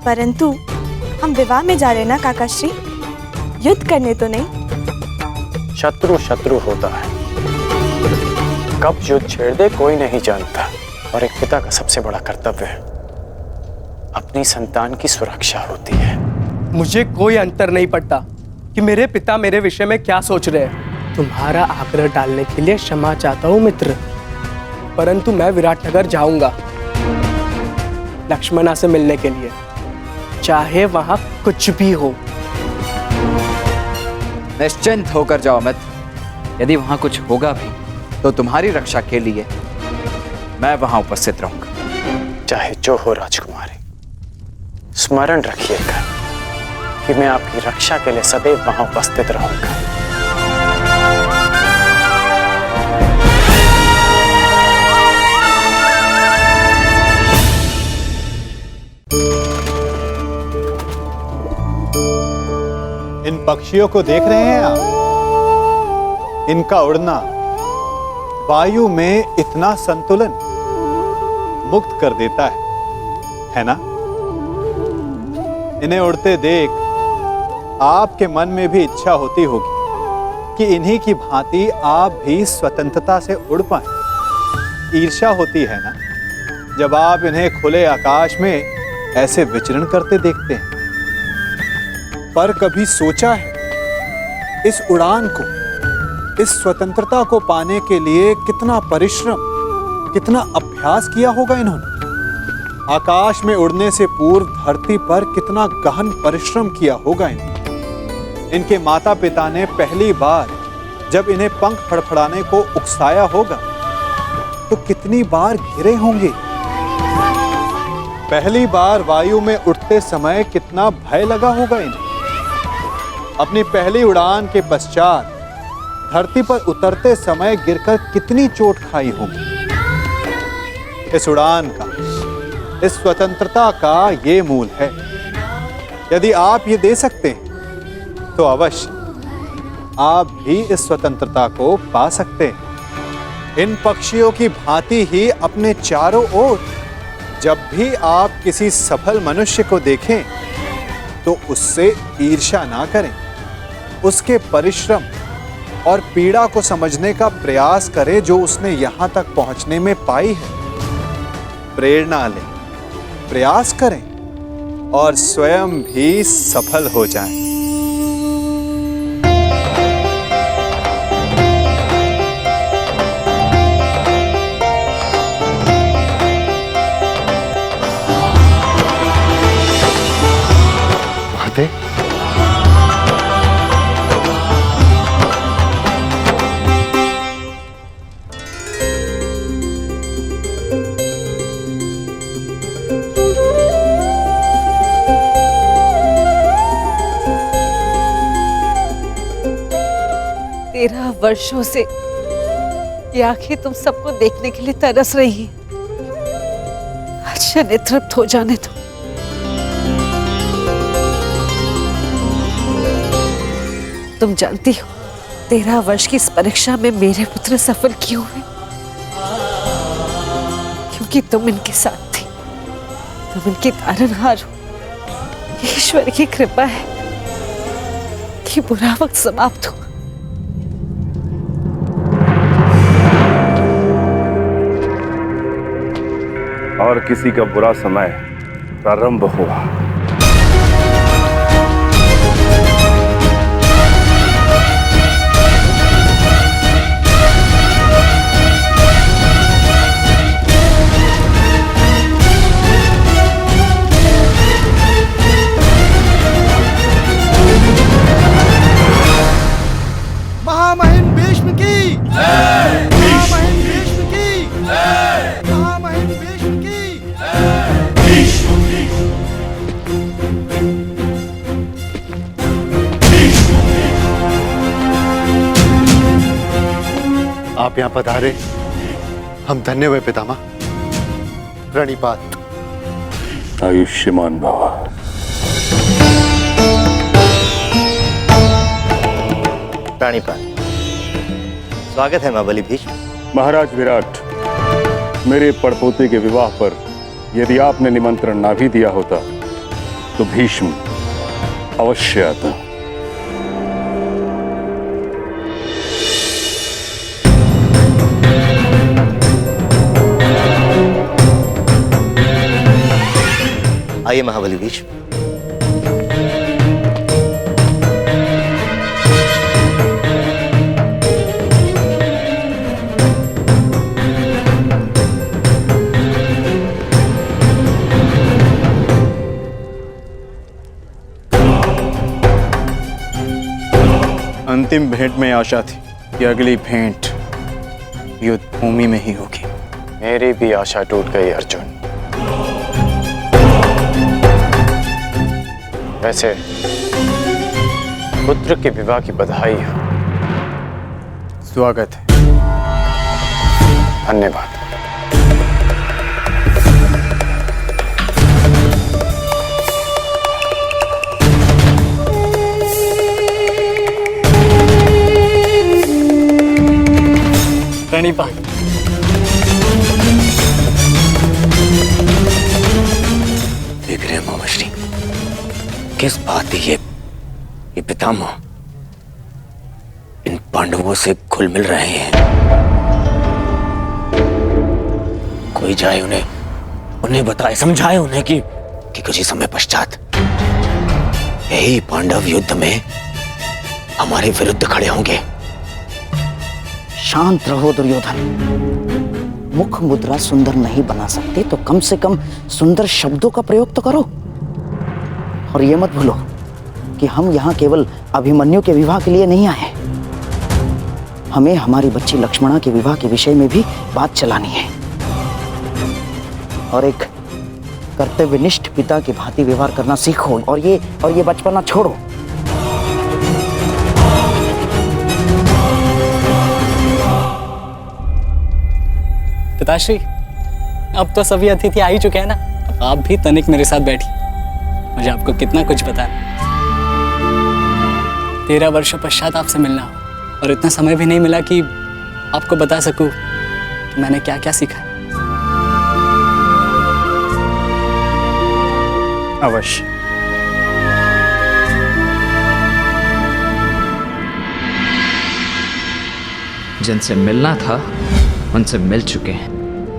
परंतु हम विवाह में जा रहे हैं ना काकाश्री, युद्ध करने तो नहीं। शत्रु शत्रु होता है, कब युद्ध छेड़ दे कोई नहीं जानता, और एक पिता का सबसे बड़ा कर्तव्य अपनी संतान की सुरक्षा होती है। मुझे कोई अंतर नहीं पड़ता कि मेरे पिता मेरे विषय में क्या सोच रहे हैं। तुम्हारा आग्रह डालने के लिए क्षमा चाहता हूँ मित्र, परंतु मैं विराटनगर जाऊंगा लक्ष्मणा से मिलने के लिए, चाहे वहां कुछ भी हो। निश्चिंत होकर जाओ मित्र, यदि वहां कुछ होगा भी तो तुम्हारी रक्षा के लिए मैं वहां उपस्थित रहूंगा। चाहे जो हो राजकुमारी, स्मरण रखिएगा कि मैं आपकी रक्षा के लिए सदैव वहां उपस्थित रहूंगा। इन पक्षियों को देख रहे हैं आप? इनका उड़ना वायु में इतना संतुलन मुक्त कर देता है ना? इन्हें उड़ते देख आपके मन में भी इच्छा होती होगी कि इन्हीं की भांति आप भी स्वतंत्रता से उड़ पाएं। ईर्ष्या होती है ना जब आप इन्हें खुले आकाश में ऐसे विचरण करते देखते हैं। पर कभी सोचा है इस उड़ान को, इस स्वतंत्रता को पाने के लिए कितना परिश्रम, कितना अभ्यास किया होगा इन्होंने? आकाश में उड़ने से पूर्व धरती पर कितना गहन परिश्रम किया होगा इन्होंने। इनके माता पिता ने पहली बार जब इन्हें पंख फड़फड़ाने को उकसाया होगा तो कितनी बार गिरे होंगे। पहली बार वायु में उड़ते समय कितना भय लगा होगा इन्हें। अपनी पहली उड़ान के पश्चात धरती पर उतरते समय गिरकर कितनी चोट खाई होगी। इस उड़ान का, इस स्वतंत्रता का ये मूल है। यदि आप ये दे सकते हैं तो अवश्य आप भी इस स्वतंत्रता को पा सकते हैं। इन पक्षियों की भांति ही अपने चारों ओर जब भी आप किसी सफल मनुष्य को देखें तो उससे ईर्ष्या ना करें। उसके परिश्रम और पीड़ा को समझने का प्रयास करें जो उसने यहां तक पहुंचने में पाई है। प्रेरणा लें, प्रयास करें और स्वयं भी सफल हो जाएं। वर्षों से ये आंखें तुम सबको देखने के लिए तरस रही हैं। अच्छा नेतृत्व हो जाने दो। तुम जानती हो 13 वर्ष की इस परीक्षा में मेरे पुत्र सफल क्यों हुए? क्योंकि तुम इनके साथ थी, तुम इनकी तारनहार हो। ईश्वर की कृपा है कि बुरा वक्त समाप्त हो। और किसी का बुरा समय प्रारंभ हुआ। महामहिम भीष्म की जय। महामहिम भीष्म की जय। महामहिम भीष्म की भीष्म आप यहाँ पधारे, हम धन्य हुए पितामह। प्रणिपात। आयुष्मान भव। प्राणिपात। स्वागत है महाबली भीष्म। महाराज विराट, मेरे पड़पोते के विवाह पर यदि आपने निमंत्रण ना भी दिया होता तो भीष्म अवश्य आता। आइए महाबली भीष्म। अंतिम भेंट में आशा थी कि अगली भेंट युद्ध भूमि में ही होगी, मेरी भी आशा टूट गई अर्जुन। वैसे पुत्र के विवाह की बधाई हो। स्वागत है। धन्यवाद। प्रणिपात। देख रहे हैं मामाश्री, किस बात ये पितामह इन पांडवों से घुल मिल रहे हैं। कोई जाए उन्हें बताए, समझाए उन्हें कि कुछ ही समय पश्चात यही पांडव युद्ध में हमारे विरुद्ध खड़े होंगे। शांत रहो दुर्योधन। मुख मुद्रा सुंदर नहीं बना सकते तो कम से कम सुंदर शब्दों का प्रयोग तो करो। और ये मत भूलो कि हम यहाँ केवल अभिमन्यु के विवाह के लिए नहीं आए। हमें हमारी बच्ची लक्ष्मणा के विवाह के विषय में भी बात चलानी है और एक कर्तव्यनिष्ठ पिता की भांति व्यवहार करना सीखो और ये बचपना छोड़ो। पिताश्री, अब तो सभी अतिथि आ ही चुके हैं ना, अब आप भी तनिक मेरे साथ बैठिए। मुझे आपको कितना कुछ बताना। 13 वर्षों पश्चात आपसे मिलना हो और इतना समय भी नहीं मिला कि आपको बता सकूं कि मैंने क्या क्या सीखा। अवश्य। जिनसे मिलना था उनसे मिल चुके हैं।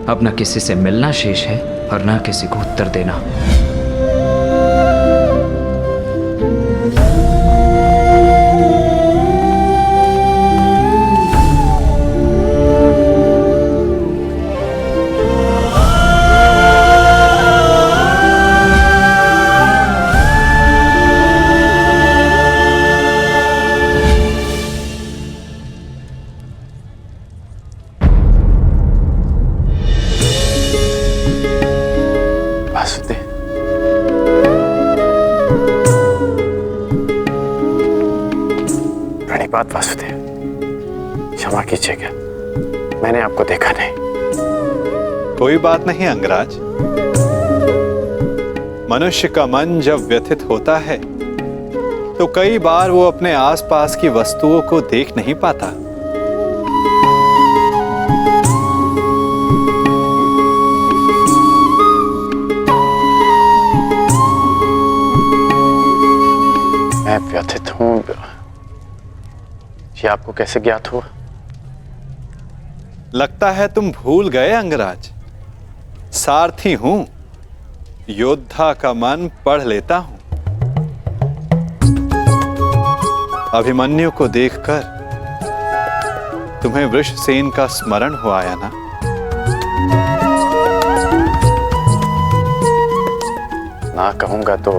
अब न किसी से मिलना शेष है और न किसी को उत्तर देना। प्रणिपात वासुदेव, क्षमा कीजिएगा, मैंने आपको देखा नहीं। कोई बात नहीं अंगराज। मनुष्य का मन जब व्यथित होता है तो कई बार वो अपने आसपास की वस्तुओं को देख नहीं पाता। मैं व्यथित हूं, ये आपको कैसे ज्ञात हुआ? लगता है तुम भूल गए अंगराज। सारथी हूं, योद्धा का मन पढ़ लेता हूं। अभिमन्यु को देखकर तुम्हें वृषसेन का स्मरण हो आया ना? ना कहूंगा तो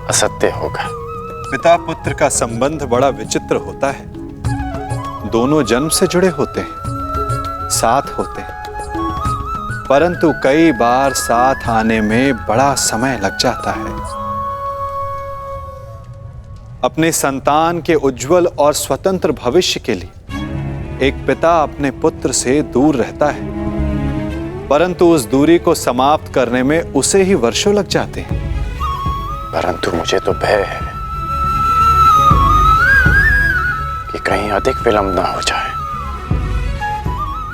असत्य होगा। पिता पुत्र का संबंध बड़ा विचित्र होता है। दोनों जन्म से जुड़े होते हैं, साथ होते हैं, परंतु कई बार साथ आने में बड़ा समय लग जाता है। अपने संतान के उज्जवल और स्वतंत्र भविष्य के लिए एक पिता अपने पुत्र से दूर रहता है, परंतु उस दूरी को समाप्त करने में उसे ही वर्षों लग जाते हैं। परंतु मुझे तो भय है कि कहीं अधिक विलंब ना हो जाए।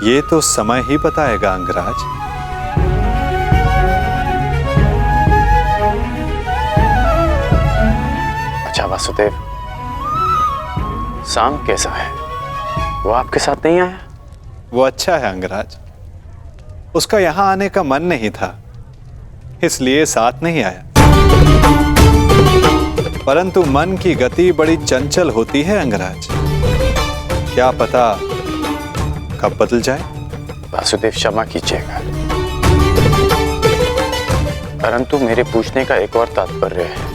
ये तो समय ही बताएगा अंगराज। अच्छा वासुदेव, शाम कैसा है? वो आपके साथ नहीं आया? वो अच्छा है अंगराज। उसका यहां आने का मन नहीं था, इसलिए साथ नहीं आया। परंतु मन की गति बड़ी चंचल होती है अंगराज। क्या पता कब बदल जाए। वासुदेव, क्षमा कीजिएगा, परंतु मेरे पूछने का एक और तात्पर्य है।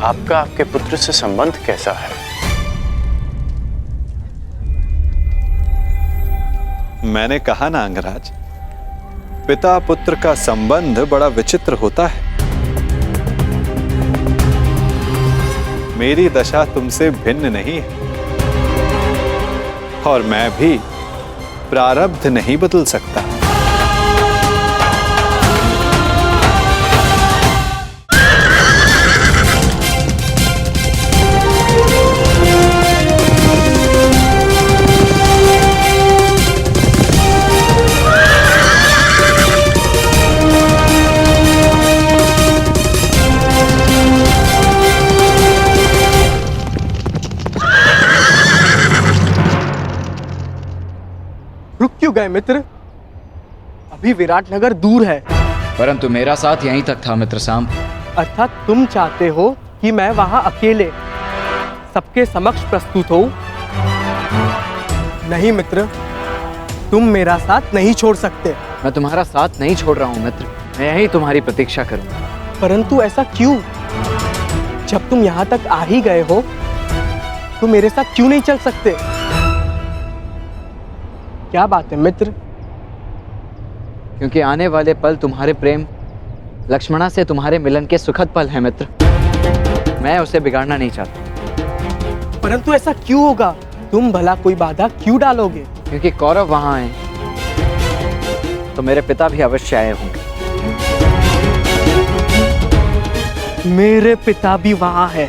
आपका आपके पुत्र से संबंध कैसा है? मैंने कहा ना अंगराज, पिता पुत्र का संबंध बड़ा विचित्र होता है। मेरी दशा तुमसे भिन्न नहीं है और मैं भी प्रारब्ध नहीं बदल सकता। रुक क्यों गए मित्र? अभी विराटनगर दूर है। परंतु मेरा साथ यहीं तक था मित्र सांब। अर्थात तुम चाहते हो कि मैं वहां अकेले सबके समक्ष प्रस्तुत हूं? नहीं मित्र, तुम मेरा साथ नहीं छोड़ सकते। मैं तुम्हारा साथ नहीं छोड़ रहा हूं मित्र, मैं यहीं तुम्हारी प्रतीक्षा करूंगा। परंतु ऐसा क्यों? जब तुम यहाँ तक आ ही गए हो तो मेरे साथ क्यों नहीं चल सकते? क्या बात है मित्र? क्योंकि आने वाले पल तुम्हारे प्रेम लक्ष्मणा से तुम्हारे मिलन के सुखद पल हैं मित्र। मैं उसे बिगाड़ना नहीं चाहता। परंतु ऐसा क्यों होगा? तुम भला कोई बाधा क्यों डालोगे? क्योंकि कौरव वहां आए तो मेरे पिता भी अवश्य आए होंगे। मेरे पिता भी वहां है,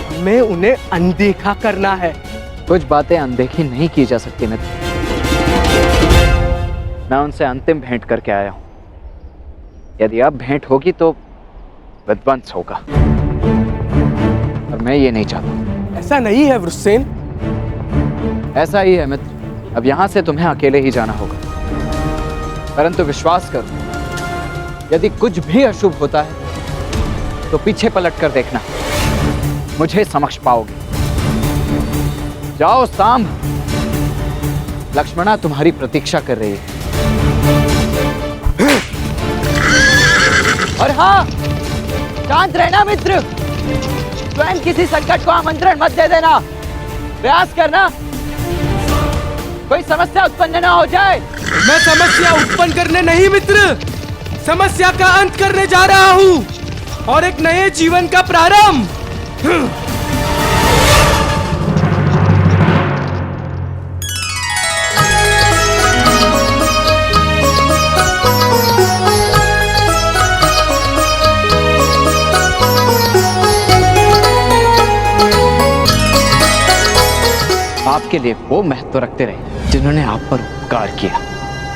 हमें उन्हें अनदेखा करना है। कुछ बातें अनदेखी नहीं की जा सकती मित्र। मैं उनसे अंतिम भेंट करके आया हूं। यदि अब भेंट होगी तो विध्वंस होगा और मैं ये नहीं चाहता। ऐसा नहीं है वृषसेन। ऐसा ही है मित्र। अब यहां से तुम्हें अकेले ही जाना होगा। परंतु विश्वास करो, यदि कुछ भी अशुभ होता है तो पीछे पलट कर देखना, मुझे समक्ष पाओगे। जाओ सांब, लक्ष्मणा तुम्हारी प्रतीक्षा कर रही है। और हाँ, शांत रहना मित्र। स्वयं किसी संकट को आमंत्रण मत दे देना। प्रयास करना कोई समस्या उत्पन्न ना हो जाए। मैं समस्या उत्पन्न करने नहीं मित्र, समस्या का अंत करने जा रहा हूँ और एक नए जीवन का प्रारंभ। आपके लिए वो महत्व रखते रहे जिन्होंने आप पर उपकार किया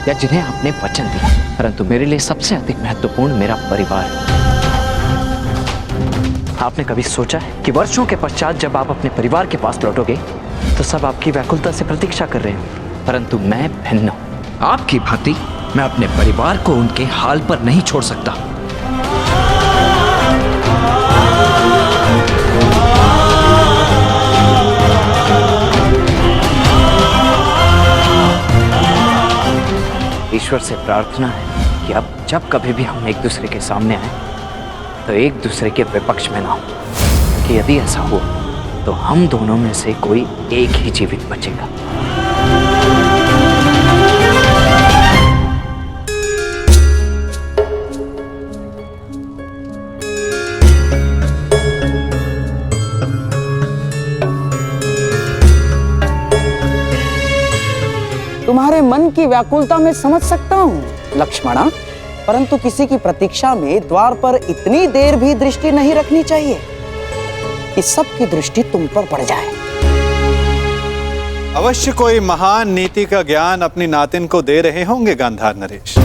या जिन्हें आपने वचन दिया, परंतु मेरे लिए सबसे अधिक महत्वपूर्ण मेरा परिवार है। आपने कभी सोचा है कि वर्षों के पश्चात जब आप अपने परिवार के पास लौटोगे तो सब आपकी व्याकुलता से प्रतीक्षा कर रहे हैं, परंतु मैं भिन्न हूं। आपकी भांति मैं अपने परिवार को उनके हाल पर नहीं छोड़ सकता। ईश्वर से प्रार्थना है कि अब जब कभी भी हम एक दूसरे के सामने आए तो एक दूसरे के विपक्ष में ना हो, कि यदि ऐसा हुआ तो हम दोनों में से कोई एक ही जीवित बचेगा। तुम्हारे मन की व्याकुलता मैं समझ सकता हूँ लक्ष्मणा, परंतु किसी की प्रतीक्षा में द्वार पर इतनी देर भी दृष्टि नहीं रखनी चाहिए कि सबकी दृष्टि तुम पर पड़ जाए। अवश्य कोई महान नीति का ज्ञान अपनी नातिन को दे रहे होंगे गांधार नरेश।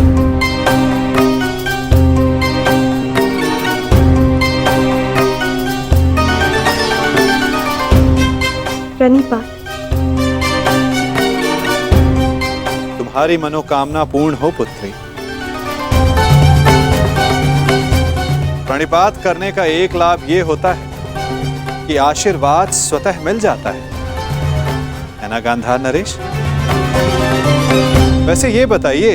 प्रणिपात। तुम्हारी मनोकामना पूर्ण हो पुत्री। प्रणिपात करने का एक लाभ ये होता है कि आशीर्वाद स्वतः मिल जाता है ना गांधार नरेश? वैसे ये बताइए,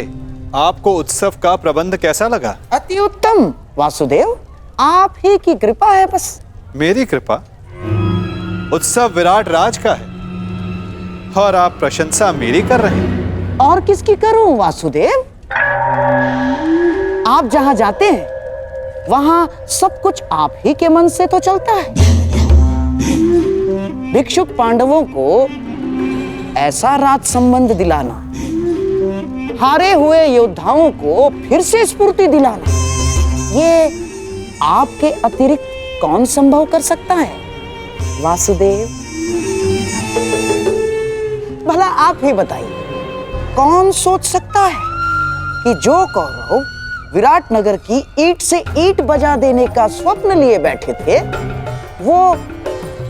आपको उत्सव का प्रबंध कैसा लगा? अति उत्तम वासुदेव, आप ही की कृपा है बस। मेरी कृपा? उत्सव विराट राज का है, और आप प्रशंसा मेरी कर रहे हैं। और किसकी करूं वासुदेव? आप जहां जाते हैं वहां सब कुछ आप ही के मन से तो चलता है। भिक्षुक पांडवों को ऐसा राज संबंध दिलाना, हारे हुए योद्धाओं को फिर से स्फूर्ति दिलाना, ये आपके अतिरिक्त कौन संभव कर सकता है वासुदेव? भला आप ही बताइए, कौन सोच सकता है कि जो कौरव विराटनगर की ईंट से ईंट बजा देने का स्वप्न लिए बैठे थे, वो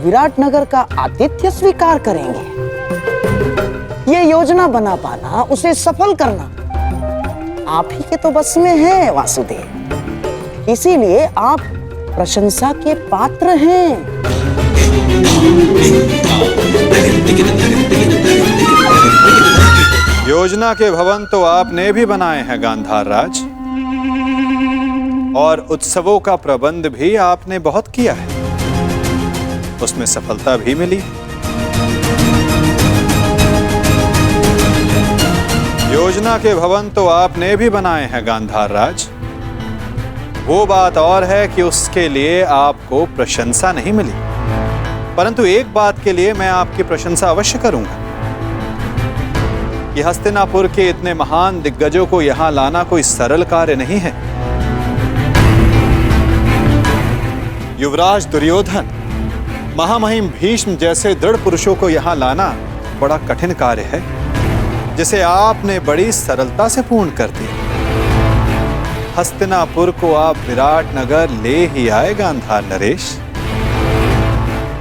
विराटनगर का आतिथ्य स्वीकार करेंगे? ये योजना बना पाना, उसे सफल करना आप ही के तो बस में है वासुदेव। इसीलिए आप प्रशंसा के पात्र हैं। योजना के भवन तो आपने भी बनाए हैं गांधार राज, और उत्सवों का प्रबंध भी आपने बहुत किया है, उसमें सफलता भी मिली। योजना के भवन तो आपने भी बनाए हैं गांधार राज, वो बात और है कि उसके लिए आपको प्रशंसा नहीं मिली। परंतु एक बात के लिए मैं आपकी प्रशंसा अवश्य करूंगा कि हस्तिनापुर के इतने महान दिग्गजों को यहां लाना कोई सरल कार्य नहीं है। युवराज दुर्योधन, महामहिम भीष्म जैसे दृढ़ पुरुषों को यहां लाना बड़ा कठिन कार्य है, जिसे आपने बड़ी सरलता से पूर्ण कर दिया। हस्तिनापुर को आप विराटनगर ले ही आए गांधार नरेश,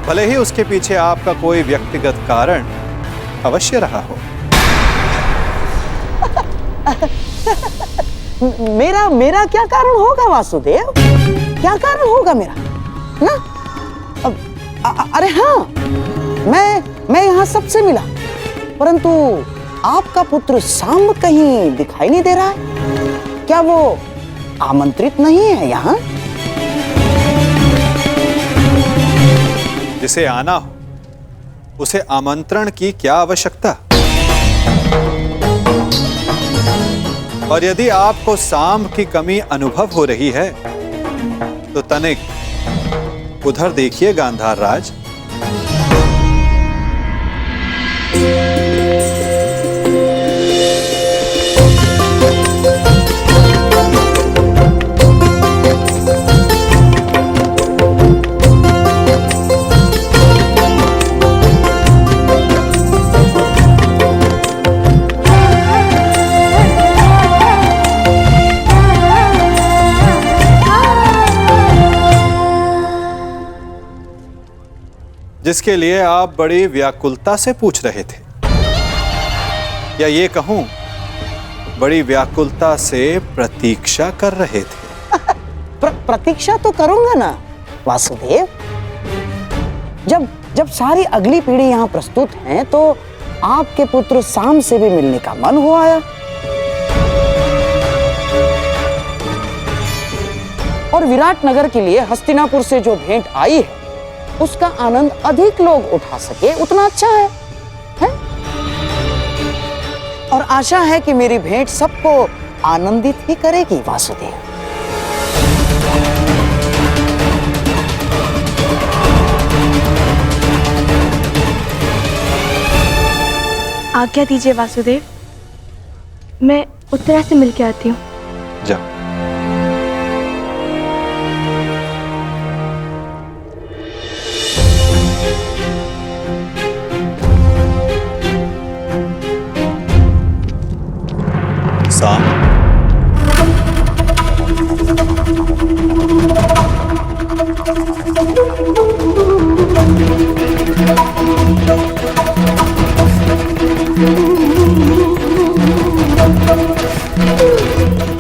भले ही उसके पीछे आपका कोई व्यक्तिगत कारण अवश्य रहा हो। मेरा क्या कारण होगा वासुदेव? क्या कारण होगा मेरा ना? अरे हाँ, मैं यहाँ सबसे मिला, परंतु आपका पुत्र सांब कहीं दिखाई नहीं दे रहा है। क्या वो आमंत्रित नहीं है यहाँ? जिसे आना हो उसे आमंत्रण की क्या आवश्यकता? और यदि आपको सांब की कमी अनुभव हो रही है तो तनिक उधर देखिए गांधार राज। जिसके लिए आप बड़ी व्याकुलता से पूछ रहे थे, या ये कहूं बड़ी व्याकुलता से प्रतीक्षा कर रहे थे। प्रतीक्षा तो करूंगा ना वासुदेव। जब सारी अगली पीढ़ी यहाँ प्रस्तुत है तो आपके पुत्र सांब से भी मिलने का मन हो आया, और विराटनगर के लिए हस्तिनापुर से जो भेंट आई है उसका आनंद अधिक लोग उठा सके उतना अच्छा है? और आशा है कि मेरी भेंट सबको आनंदित ही करेगी वासुदेव। आज्ञा दीजिए वासुदेव, मैं उत्तरा से मिलके आती हूँ। जा।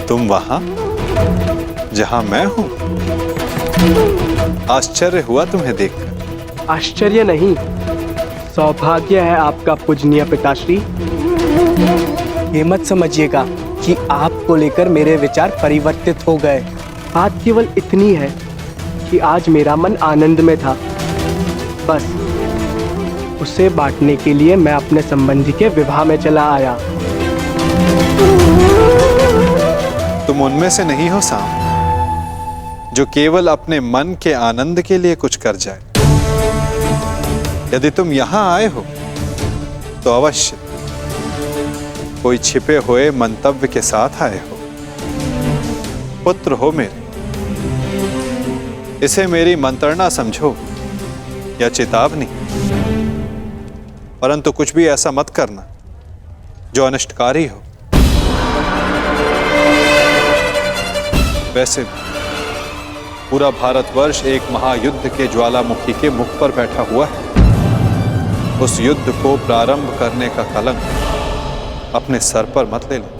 तुम वहां जहां मैं हूं? आश्चर्य हुआ तुम्हें देखकर। आश्चर्य नहीं, सौभाग्य है आपका पूजनीय पिताश्री। ये मत समझिएगा कि आपको लेकर मेरे विचार परिवर्तित हो गए। बात केवल इतनी है कि आज मेरा मन आनंद में था, बस। उसे बांटने के लिए मैं अपने संबंधी के विवाह में चला आया। तुम उनमें से नहीं हो साम, जो केवल अपने मन के आनंद के लिए कुछ कर जाए। यदि तुम यहां आए हो तो अवश्य कोई छिपे हुए मंतव्य के साथ आए हो। पुत्र हो मेरे, इसे मेरी मंत्रणा समझो या चेतावनी, परंतु कुछ भी ऐसा मत करना जो अनिष्टकारी हो। वैसे पूरा भारतवर्ष एक महायुद्ध के ज्वालामुखी के मुख पर बैठा हुआ है। उस युद्ध को प्रारंभ करने का कलंक अपने सर पर मत ले लो।